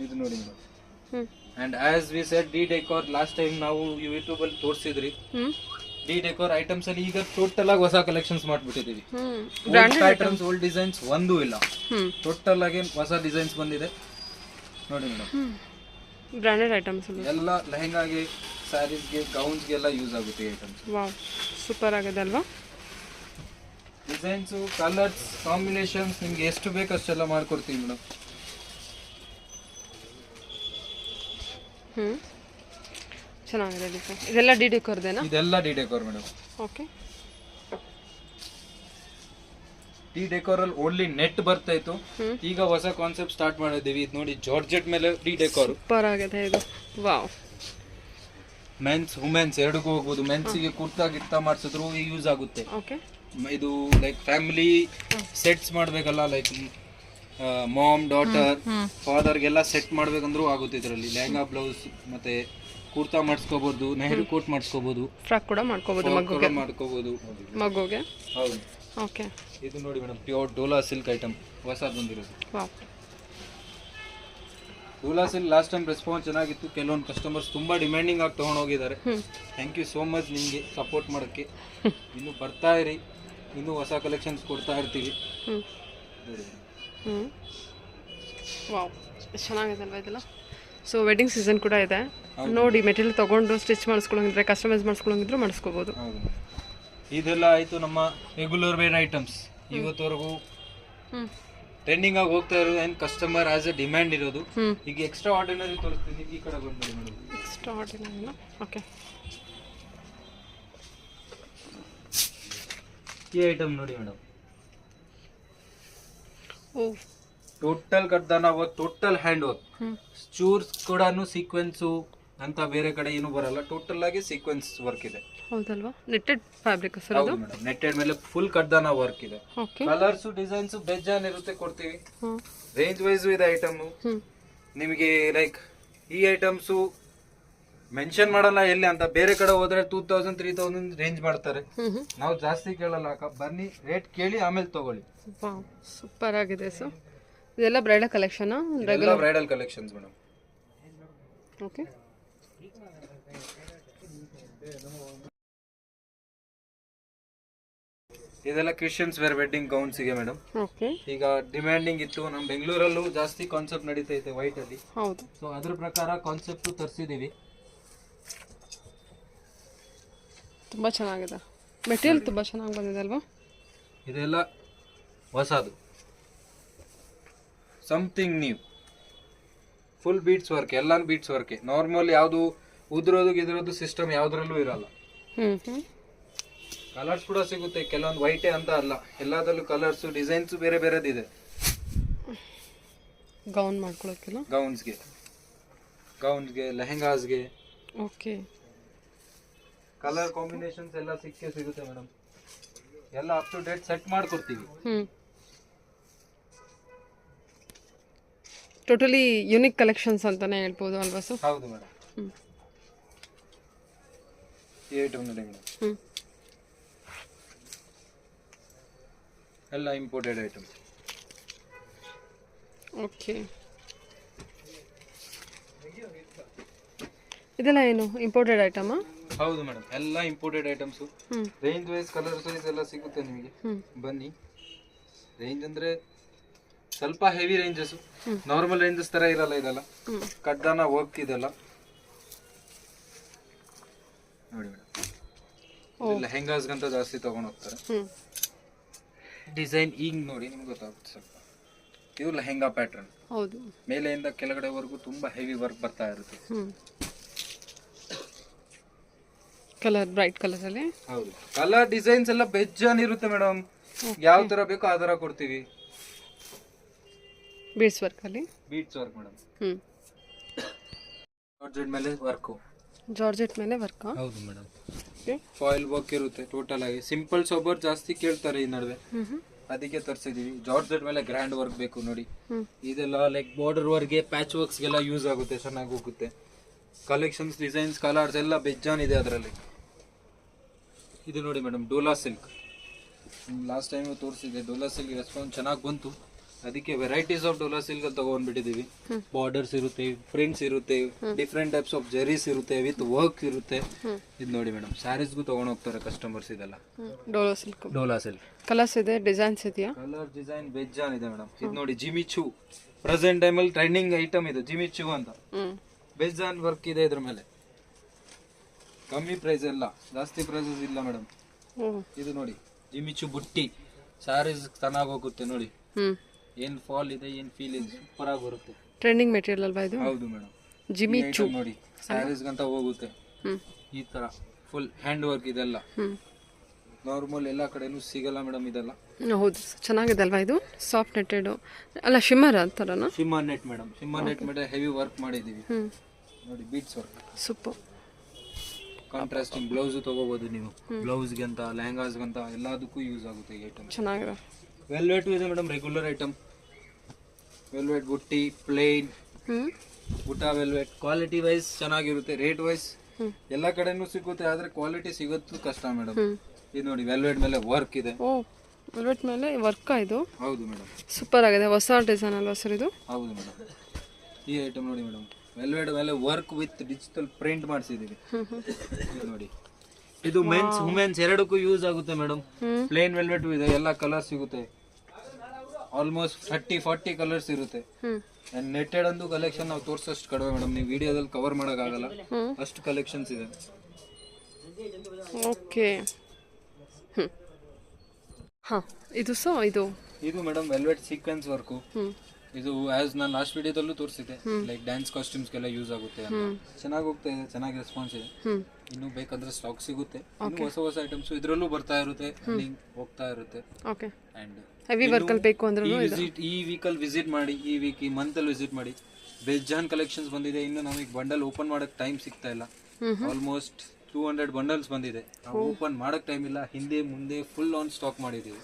ಇದು ನೋಡಿ madam. And as we said the decor last time ನಾವು ಯೂಟ್ಯೂಬ್ ಅಲ್ಲಿ ತೋರಿಸಿದ್ರಿ. ಡಿ ಡೆಕೋರ್ ಐಟಮ್ಸ್ ಅಲ್ಲಿ ಈಗ ಟೋಟಲ್ ಆಗಿ ಹೊಸ ಕಲೆಕ್ಷನ್ಸ್ ಮಾಡ್ಬಿಟ್ಟಿದೀವಿ. ಪ್ಯಾಟರ್ನ್ಸ್ ಓಲ್ಡ್ ಡಿಸೈನ್ಸ್ ಒಂದೂ ಇಲ್ಲ, ಟೋಟಲ್ ಆಗಿ ಹೊಸ ಡಿಸೈನ್ಸ್ ಬಂದಿದೆ ನೋಡಿ ಮೇಡಮ್. ಬ್ರಾಂಡೆಡ್ ಐಟಮ್ಸ್ ಎಲ್ಲ ಲೆಹಂಗಾಗೆ, ಸ್ಯಾರೀಸ್ಗೆ, ಗೌನ್ಸ್ಗೆಲ್ಲ ಯೂಸ್ ಆಗುತ್ತೆ ಐಟಮ್ಸ್. ವಾವ್, ಸೂಪರ್ ಆಗಿದೆ ಅಲ್ವಾ? ಡಿಸೈನ್ಸು, ಕಲರ್ಸ್, ಕಾಂಬಿನೇಷನ್ಸ್ ನಿಮ್ಗೆ ಎಷ್ಟು ಬೇಕು ಅಷ್ಟೆಲ್ಲ ಮಾಡ್ಕೊಡ್ತೀವಿ ಮೇಡಮ್. ಚೆನ್ನಾಗಿದೆ ಡಿಸೈನ್. ಇದೆಲ್ಲ ಡಿ ಡೆಕೋರ್ದೇನಾ? ಇದೆಲ್ಲ D decor madam. Okay. D decor ಅಲ್ಲಿ ಓನ್ಲಿ ನೆಟ್ ಬರ್ತಾ ಇತ್ತು, ಈಗ ಹೊಸ ಕಾನ್ಸೆಪ್ಟ್ ಸ್ಟಾರ್ಟ್ ಮಾಡಿದ್ದೀವಿ. ಇದು ನೋಡಿ ಜಾರ್ಜೆಟ್ ಮೇಲೆ ಡಿ ಡೆಕೋರ್. ಸೂಪರ್ ಆಗಿದೆ ಇದು. ವಾವ್. ಮೆನ್ಸ್ ವುಮೆನ್ಸ್ ಎರಡಕ್ಕೂ ಹೋಗ್ಬೋದು. ಮೆನ್ಸಿಗೆ ಕುರ್ತಾ ಗಿರ್ತಾ ಮಾಡಿಸಿದ್ರು ಯೂಸ್ ಆಗುತ್ತೆ. ಓಕೆ. ಇದು ಲೈಕ್ ಫ್ಯಾಮಿಲಿ ಸೆಟ್ಸ್ ಮಾಡಬೇಕಲ್ಲ, ಲೈಕ್ ಮಾಮ್ ಡಾಟರ್ ಫಾದರ್ಗೆಲ್ಲ ಸೆಟ್ ಮಾಡ್ಬೇಕಂದ್ರೂ ಆಗುತ್ತೆ. ಇದರಲ್ಲಿ ಲೆಹಂಗಾ ಬ್ಲೌಸ್ ಮತ್ತೆ ಕುರ್ತಾ ಮಾಡಿಸ್ಕೋಬಹುದು, ನೆಹರು ಕೋಟ್ ಮಾಡಿಸ್ಕೋಬಹುದು, ಫ್ರಾಕ್ ಕೂಡ ಮಾಡ್ಕೋಬಹುದು, ಮಗುಗೆ ಮಾಡ್ಕೋಬಹುದು. ಮಗುಗೆ. ಹೌದು. ಓಕೆ. ಇದು ನೋಡಿ madam, pure Dhola silk item ಹೊಸದು ಬಂದಿರೋದು. Wow. Dhola silk last time response ಚೆನ್ನಾಗಿತ್ತು. ಕೆಲವೊಂದು ಕಸ್ಟಮರ್ಸ್ ತುಂಬಾ ಡಿಮ್ಯಾಂಡಿಂಗ್ ಆಗಿ ತಗೊಂಡು ಹೋಗಿದ್ದಾರೆ. ಥ್ಯಾಂಕ್ ಯು ಸೋ ಮಚ್ ನಿಮಗೆ ಸಪೋರ್ಟ್ ಮಾಡೋಕ್ಕೆ. ಇನ್ನು ಬರ್ತಾ ಇರಿ, ಇನ್ನೂ ಹೊಸ ಕಲೆಕ್ಷನ್ಸ್ ಕೊಡ್ತಾ ಇರ್ತೀವಿ. ವಾವ್, ಚೆನ್ನಾಗಿದೆ ಅಲ್ವಾ ಇದೆಲ್ಲ? ಸೊ ವೆಡ್ಡಿಂಗ್ ಸೀಸನ್ ಕೂಡ ಇದೆ ನೋಡಿ. ಮೆಟೀರಿಯಲ್ ತೊಗೊಂಡು ಸ್ಟಿಚ್ ಮಾಡಿಸ್ಕೊಳ್ಳೋಂಗಿದ್ರೆ, ಕಸ್ಟಮೈಸ್ ಮಾಡಿಸ್ಕೊಳ್ಳೋಂಗಿದ್ರು ಮಾಡಿಸ್ಕೋಬೋದು. ಇದೆಲ್ಲ ಆಯಿತು ನಮ್ಮ ರೆಗ್ಯುಲರ್ ವೇರ್ ಐಟಮ್ಸ್. ಇವತ್ತವರೆಗೂ ಟ್ರೆಂಡಿಂಗ್ ಆಗಿ ಹೋಗ್ತಾ ಇರೋದು, ಏನು ಕಸ್ಟಮರ್ ಆಸ್ ಎ ಡಿಮ್ಯಾಂಡ್ ಇರೋದು. ಈಗ ಎಕ್ಸ್ಟ್ರಾ ಆರ್ಡಿನರಿ ತೋರಿಸ್ತೀನಿ, ಈ ಕಡೆ ಬಂದ್ಬಿಡಿ ಮೇಡಮ್. Extraordinary. ಓಕೆ. ಈ ಐಟಮ್ ನೋಡಿ ಮೇಡಮ್. ಓ, ಟೋಟಲ್ ಕಡ್ದಾನ ವರ್ಕ್, ಟೋಟಲ್ ಹ್ಯಾಂಡ್ ವರ್ಕ್. ಚೂರ್ಸ್ ಕೂಡ ಸೀಕ್ವೆನ್ಸು ಅಂತ ಬೇರೆ ಕಡೆ ಏನು ಬರಲ್ಲ, ಟೋಟಲ್ ಆಗಿ ಸೀಕ್ವೆನ್ಸ್ ವರ್ಕ್ ಇದೆ. ಹೌದಲ್ವಾ? ನೆಟ್ಟೆಡ್ ಫ್ಯಾಬ್ರಿಕ್ ಸರ್ ಅದು? ಮೇಡಮ್, ನೆಟ್ಟೆಡ್ ಮೇಲೆ ಫುಲ್ ಕಡ್ದಾನ ವರ್ಕ್ ಇದೆ. ಓಕೆ. ಕಲರ್ಸ್ ಡಿಸೈನ್ಸ್ ಬೇಜಾನ್ ಇರುತ್ತೆ, ಕೊಡ್ತೀವಿ. ರೇಂಜ್ ವೈಸ್ ಇದೆ ಐಟಮ್. ನಿಮಗೆ ಲೈಕ್ ಈ ಐಟಮ್ಸು ಮೆನ್ಷನ್ ಮಾಡಲ್ಲ ಎಲ್ಲಿ ಅಂತ, ಬೇರೆ ಕಡೆ ಹೋದ್ರೆ 2000 3000 ರೇಂಜ್ ಮಾಡ್ತಾರೆ. ನಾವು ಜಾಸ್ತಿ ಕೇಳಲ್ಲ ಅಕ್ಕ, ಬನ್ನಿ ರೇಟ್ ಕೇಳಿ ಆಮೇಲೆ ತಗೊಳ್ಳಿ. ಸೂಪರ್ ಆಗಿದೆ. ಸೊ ಇದೆಲ್ಲ ಬ್ರೈಡಲ್ ಕಲೆಕ್ಷನ್, ಎಲ್ಲ ಬ್ರೈಡಲ್ ಕಲೆಕ್ಷನ್ಸ್ ಮೇಡಮ್. ಓಕೆ. ಇದೆಲ್ಲ ಕ್ರಿಶ್ಚಿಯನ್ಸ್ ವೇರ್ ವೆಡ್ಡಿಂಗ್ ಗೌನ್ಸ್ ಗೆ ಮೇಡಮ್. ಓಕೆ. ಈಗ ಡಿಮ್ಯಾಂಡಿಂಗ್ ಇತ್ತು, ನಮ್ಮ ಬೆಂಗಳೂರಲ್ಲೂ ಜಾಸ್ತಿ ಕಾನ್ಸೆಪ್ಟ್ ನಡೀತೈತೆ ವೈಟ್ ಅಲ್ಲಿ. ಹೌದು. ಸೊ ಅದ್ರ ಪ್ರಕಾರ ಕಾನ್ಸೆಪ್ಟ್ ತರಿಸಿದೀವಿ. ತುಂಬ ಚೆನ್ನಾಗಿದೆ, ಮೆಟೀರಿಯಲ್ ತುಂಬ ಚೆನ್ನಾಗಿ ಬಂದಿದೆ ಅಲ್ವಾ? ಇದೆಲ್ಲ ಹೊಸದು, something new, full beads work, ಎಲ್ಲಾನು ಬೀಟ್ಸ್ ವರ್ಕ್. ನಾರ್ಮಲ್ ಯಾವುದು ಉದ್ರೋದು ಗಿದ್ರೋದು ಸಿಸ್ಟಮ್ ಯಾವ್ದ್ರಲ್ಲೂ ಇರಲ್ಲ. ಕಲರ್ಸ್ ಕೂಡ ಸಿಗುತ್ತೆ, ಕೆಲವೊಂದು ವೈಟೇ ಅಂತ ಅಲ್ಲ, ಎಲ್ಲದರಲ್ಲೂ ಕಲರ್ಸ್ ಡಿಸೈನ್ಸ್ ಬೇರೆ ಬೇರೆದಿದೆ. ಗೌನ್ ಮಾಡ್ಕೊಳ್ಳೋಕ್ಕೆಲ್ಲ, ಗೌನ್ಸ್ಗೆ ಲೆಹೆಂಗಾಸ್ಗೆ. ಓಕೆ. ಕಲರ್ ಕಾಂಬಿನೇಷನ್ಸ್ ಎಲ್ಲ ಸಿಗುತ್ತೆ ಮೇಡಮ್. ಎಲ್ಲ ಅಪ್ ಟು ಡೇಟ್ ಸೆಟ್ ಮಾಡ್ಕೊಡ್ತೀವಿ. ಟೋಟಲಿ ಯುನಿಕ್ ಕಲೆಕ್ಷನ್ಸ್ ಅಂತಾನೆ ಹೇಳ್ಬೋದು ಅಲ್ವಾ ಸರ್? ಹೌದು ಮೇಡಮ್. ಈ ಐಟಮ್ ನೋಡಿ ಮೇಡಮ್, ಎಲ್ಲ ಇಂಪೋರ್ಟೆಡ್ ಐಟಮ್. ಓಕೆ. ಇದೆಲ್ಲ ಏನು ಇಂಪೋರ್ಟೆಡ್ ಐಟಮಾ? ಹೌದು ಮೇಡಮ್, ಎಲ್ಲ imported items. Range wise colours wise ಎಲ್ಲ ಸಿಗುತ್ತೆ ನಿಮಗೆ. ಬನ್ನಿ. ರೇಂಜ್ ಅಂದ್ರೆ ಸ್ವಲ್ಪ ಹೆವಿ ರೇಂಜಸ್, ನಾರ್ಮಲ್ ರೇಂಜಸ್ ತರ ಇರಲ್ಲ. ಇದೆಲ್ಲ ಕಡ್ಡಾನ ವರ್ಕ್, ಇದೆಲ್ಲ ನೋಡಿ ಮೇಡಮ್. ಲೆಹೆಂಗಾಸ್ಗಂತ ಜಾಸ್ತಿ ತಗೊಂಡು ಹೋಗ್ತಾರೆ. ಡಿಸೈನ್ ಈಗ ನೋಡಿ ನಿಮ್ಗೆ ಗೊತ್ತಾಗುತ್ತೆ ಸ್ವಲ್ಪ. ಇದು ಲೆಹೆಂಗಾ ಪ್ಯಾಟರ್ನ್. ಹೌದು. ಮೇಲೆಯಿಂದ ಕೆಳಗಡೆವರೆಗೂ ತುಂಬಾ ಹೆವಿ ವರ್ಕ್ ಬರ್ತಾ ಇರುತ್ತೆ. ಕಲರ್ ಬ್ರೈಟ್ ಕಲರ್ ಅಲ್ಲಿ. ಹೌದು, ಕಲರ್ ಡಿಸೈನ್ಸ್ ಎಲ್ಲ ಬೆಜ್ಜಾನ್ ಇರುತ್ತೆ ಮೇಡಮ್. ಯಾವ ತರ ಬೇಕೋ ಆ ತರ ಕೊಡ್ತೀವಿ. ಬೀಡ್ಸ್ ವರ್ಕ್ ಅಲ್ಲಿ, ಬೀಡ್ಸ್ ವರ್ಕ್ ಮೇಡಮ್. ಜಾರ್ಜೆಟ್ ಮೇಲೆ ವರ್ಕ್. ಜಾರ್ಜೆಟ್ ಮೇಲೆ ವರ್ಕ್. ಹೌದು ಮೇಡಮ್. ಫಾಯಿಲ್ ವರ್ಕ್ ಇರುತ್ತೆ ಟೋಟಲ್ ಆಗಿ. ಸಿಂಪಲ್ ಸೋಬರ್ ಜಾಸ್ತಿ ಕೇಳ್ತಾರೆ ಈ ನಡುವೆ, ಅದಕ್ಕೆ ತರಿಸಿದೀವಿ. ಜಾರ್ಜೆಟ್ ಮೇಲೆ ಗ್ರ್ಯಾಂಡ್ ವರ್ಕ್ ಬೇಕು ನೋಡಿ. ಇದೆಲ್ಲ ಲೈಕ್ ಬಾರ್ಡರ್ ವರ್ಕ್ಗೆ, ಪ್ಯಾಚ್ ವರ್ಕ್ಸ್ಗೆಲ್ಲ ಯೂಸ್ ಆಗುತ್ತೆ, ಚೆನ್ನಾಗಿ ಹೋಗುತ್ತೆ. ಕಲೆಕ್ಷನ್ಸ್, ಡಿಸೈನ್ಸ್, ಕಲರ್ಸ್ ಎಲ್ಲ ಬೆಜ್ಜಾನ್ ಇದೆ ಅದರಲ್ಲಿ. ಇದು ನೋಡಿ madam, Dhola silk. Last time ತೋರಿಸಿದೆ, ಡೋಲಾ ಸಿಲ್ಕ್ ರೆಸ್ಪಾನ್ಸ್ ಚೆನ್ನಾಗಿ ಬಂತು, ಅದಕ್ಕೆ ವೆರೈಟೀಸ್ ಆಫ್ ಡೋಲಾ ಸಿಲ್ಕ್ ಅಂತ ತಗೊಂಡ್ಬಿಟ್ಟಿದೀವಿ. ಬಾರ್ಡರ್ಸ್ ಇರುತ್ತೆ, ಪ್ರಿಂಟ್ಸ್ ಇರುತ್ತೆ, ಡಿಫ್ರೆಂಟ್ ಟೈಪ್ಸ್ ಆಫ್ ಜರೀಸ್ ಇರುತ್ತೆ, ವಿತ್ ವರ್ಕ್ ಇರುತ್ತೆ. ಇದು ನೋಡಿ ಮೇಡಮ್, ಸ್ಯಾರೀಸ್ಗೂ ತಗೊಂಡು ಹೋಗ್ತಾರೆ ಕಸ್ಟಮರ್ಸ್. ಇದೆಲ್ಲ Dhola silk. Dhola silk colours ಇದೆ, ಡಿಸೈನ್ಸ್ ಇದೆಯಾ? ಕಲರ್ ಡಿಸೈನ್ ಬೆಜ್ಜಾನ್ ಇದೆ ಮೇಡಮ್. ಇದು ನೋಡಿ ಜಿಮಿ ಚೂ, ಪ್ರೆಸೆಂಟ್ ಟೈಮಲ್ಲಿ ಟ್ರೆಂಡಿಂಗ್ ಐಟಮ್ ಇದು ಜಿಮಿ ಚೂ ಅಂತ. ಬೆಜ್ಜಾನ್ ವರ್ಕ್ ಇದೆ ಇದ್ರ ಮೇಲೆ. ಕಮ್ಮಿ ಪ್ರೈಸ್, ಎಲ್ಲ ಜಾಸ್ತಿ ಪ್ರೈಸಸ್ ಇಲ್ಲ ಮೇಡಮ್. ಇದು ನೋಡಿ ಜಿಮಿಚು ಬುಟ್ಟಿ, ಸ್ಯಾರೀಸ್ ಚೆನ್ನಾಗಿ ಹೋಗುತ್ತೆ ನೋಡಿ. ಏನ್ ಫಾಲ್ ಇದೆ, ಏನ್ ಫೀಲ್ ಇದೆ, ಸೂಪರ್ ಆಗಿ ಬರುತ್ತೆ. ಟ್ರೆಂಡಿಂಗ್ ಮೆಟೀರಿಯಲ್ ಅಲ್ವಾ ಇದು? ಹೌದು ಮೇಡಮ್. ಜಿಮಿಚು ನೋಡಿ, ಸ್ಯಾರೀಸ್ ಗಂತ ಹೋಗುತ್ತೆ. ಈ ತರ ಫುಲ್ ಹ್ಯಾಂಡ್ ವರ್ಕ್ ಇದೆಲ್ಲ. ನಾರ್ಮಲ್ ಎಲ್ಲ ಕಡೆನೂ ಸಿಗಲ್ಲ ಮೇಡಮ್ ಇದೆಲ್ಲ. ಹೌದು, ಚೆನ್ನಾಗಿದೆ ಅಲ್ವಾ ಇದು? ಸಾಫ್ಟ್ ನೆಟೆಡ್ ಅಲ್ಲ, ಶಿಮ್ಮರ್ ಅಂತಾರನ? Shimmer net madam. Shimmer net ಮೇಲೆ ಹೆವಿ ವರ್ಕ್ ಮಾಡಿದೀವಿ ನೋಡಿ, beads work. Super. Contrasting blouse ತಗೋಬಹುದು ನೀವು. ಬ್ಲೌಸ್ಗೆ ಅಂತ, ಲೆಹಂಗಾಸ್ಗೆ ಅಂತ ಎಲ್ಲದಕ್ಕೂ ಯೂಸ್ ಆಗುತ್ತೆ ಈ ಐಟಮ್. ಚೆನ್ನಾಗಿದೆ. ವೆಲ್ವೆಟ್ ಇದೆ ಮೇಡಮ್, ರೆಗ್ಯುಲರ್ ಐಟಮ್. ವೆಲ್ವೆಟ್ ಬುಟ್ಟಿ, ಪ್ಲೇನ್ ಬುಟ್ಟ ವೆಲ್ವೆಟ್. ಕ್ವಾಲಿಟಿ ವೈಸ್ ಚೆನ್ನಾಗಿರುತ್ತೆ, ರೇಟ್ ವೈಸ್ ಎಲ್ಲ ಕಡೆನೂ ಸಿಗುತ್ತೆ, ಆದ್ರೆ ಕ್ವಾಲಿಟಿ ಸಿಗೋದು ಕಷ್ಟ ಮೇಡಮ್. ಇದು ನೋಡಿ, ವೆಲ್ವೆಟ್ ಮೇಲೆ ವರ್ಕ್ ಇದೆ. ಓ, ವೆಲ್ವೆಟ್ ಮೇಲೆ ವರ್ಕ್ ಇದು? ಹೌದು ಮೇಡಮ್. ಸೂಪರ್ ಆಗಿದೆ, ಹೊಸ ಡಿಸೈನ್ ಅಲ್ವಾ ಸರ್ ಇದು? ಹೌದು ಮೇಡಮ್. ಈ ಐಟಮ್ ನೋಡಿ ಮೇಡಮ್, ವೆಲ್ವೆಟ್ ಮೇಲೆ ವರ್ಕ್ ವಿತ್ ಡಿಜಿಟಲ್ ಪ್ರಿಂಟ್ ಮಾಡಿಸಿದೀವಿ. ನೋಡಿ, ಇದು ಮೆನ್ಸ್ ವುಮೆನ್ಸ್ ಎರಡಕ್ಕೂ ಯೂಸ್ ಆಗುತ್ತೆ ಮೇಡಮ್. ಪ್ಲೇನ್ ವೆಲ್ವೆಟ್ ಇದೆ, ಎಲ್ಲ ಕಲರ್ ಸಿಗುತ್ತೆ. ಆಲ್ಮೋಸ್ಟ್ 30-40 ಕಲರ್ಸ್ ಇರುತ್ತೆ. ನೆಟ್ಟೆಡ್ ಅಂದು ಕಲೆಕ್ಷನ್ ನಾವು ತೋರಿಸೋಷ್ಟು ಕಡಿಮೆ ಮೇಡಮ್, ನೀವು ವಿಡಿಯೋದಲ್ಲಿ ಕವರ್ ಮಾಡೋಕ್ಕಾಗಲ್ಲ, ಅಷ್ಟು ಕಲೆಕ್ಷನ್ಸ್ ಇದೆ. ಓಕೆ. ಹಾಂ, ಇದು ಇದು ಮೇಡಮ್ ವೆಲ್ವೆಟ್ ಸೀಕ್ವೆನ್ಸ್ ವರ್ಕು. ಇದು ಆಸ್ ನಾನು ಲಾಸ್ಟ್ ವಿಡಿಯೋದಲ್ಲೂ ತೋರಿಸಿದೆ, ಲೈಕ್ ಡ್ಯಾನ್ಸ್ ಕಾಸ್ಟ್ಯೂಮ್ಸ್ಗೆಲ್ಲ ಯೂಸ್ ಆಗುತ್ತೆ ಅಂತ. ಚೆನ್ನಾಗಿ ಹೋಗ್ತಾ ಇದೆ, ಚೆನ್ನಾಗಿ ರೆಸ್ಪಾನ್ಸ್ ಇದೆ. ಇನ್ನು ಬೇಕಂದ್ರೆ ಸ್ಟಾಕ್ ಸಿಗುತ್ತೆ, ಇನ್ನು ಹೊಸ ಐಟಮ್ಸ್ ಇದರಲ್ಲೂ ಬರ್ತಾ ಇರುತ್ತೆ, ಹೋಗ್ತಾ ಇರುತ್ತೆ. ಓಕೆ. ಅಂಡ್ ಹೆವಿ ವರ್ಕ್ ಅಲ್ಲಿ ಬೇಕು ಅಂದ್ರೆ ಈ ವೀಕಲ್ಲಿ ವಿಸಿಟ್ ಮಾಡಿ, ಈ ಮಂತ್ ಅಲ್ಲಿ ವಿಸಿಟ್ ಮಾಡಿ. ಬೆಜ್ಜಾನ್ ಕಲೆಕ್ಷನ್ಸ್ ಬಂದಿದೆ. ಇನ್ನು ನಮಗೆ ಬಂಡಲ್ ಓಪನ್ ಮಾಡಕ್ ಟೈಮ್ ಸಿಗ್ತಾ ಇಲ್ಲ. ಆಲ್ಮೋಸ್ಟ್ 200 ಬಂಡಲ್ಸ್ ಬಂದಿದೆ, ನಾವು ಓಪನ್ ಮಾಡಕ್ ಟೈಮ್ ಇಲ್ಲ. ಹಿಂದೆ ಮುಂದೆ ಫುಲ್ ಆನ್ ಸ್ಟಾಕ್ ಮಾಡಿದೀವಿ.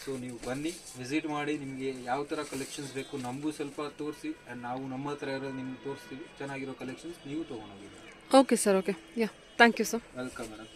ಸೊ ನೀವು ಬನ್ನಿ, ವಿಸಿಟ್ ಮಾಡಿ, ನಿಮಗೆ ಯಾವ ಥರ ಕಲೆಕ್ಷನ್ಸ್ ಬೇಕು ನಮಗೂ ಸ್ವಲ್ಪ ತೋರಿಸಿ, ಆ್ಯಂಡ್ ನಾವು ನಮ್ಮ ಹತ್ರ ಇರೋದು ನಿಮ್ಗೆ ತೋರಿಸ್ತೀವಿ. ಚೆನ್ನಾಗಿರೋ ಕಲೆಕ್ಷನ್ಸ್ ನೀವು ತೊಗೊಂಡೋಗಿ. Okay sir, okay, yeah, thank you sir. Welcome madam.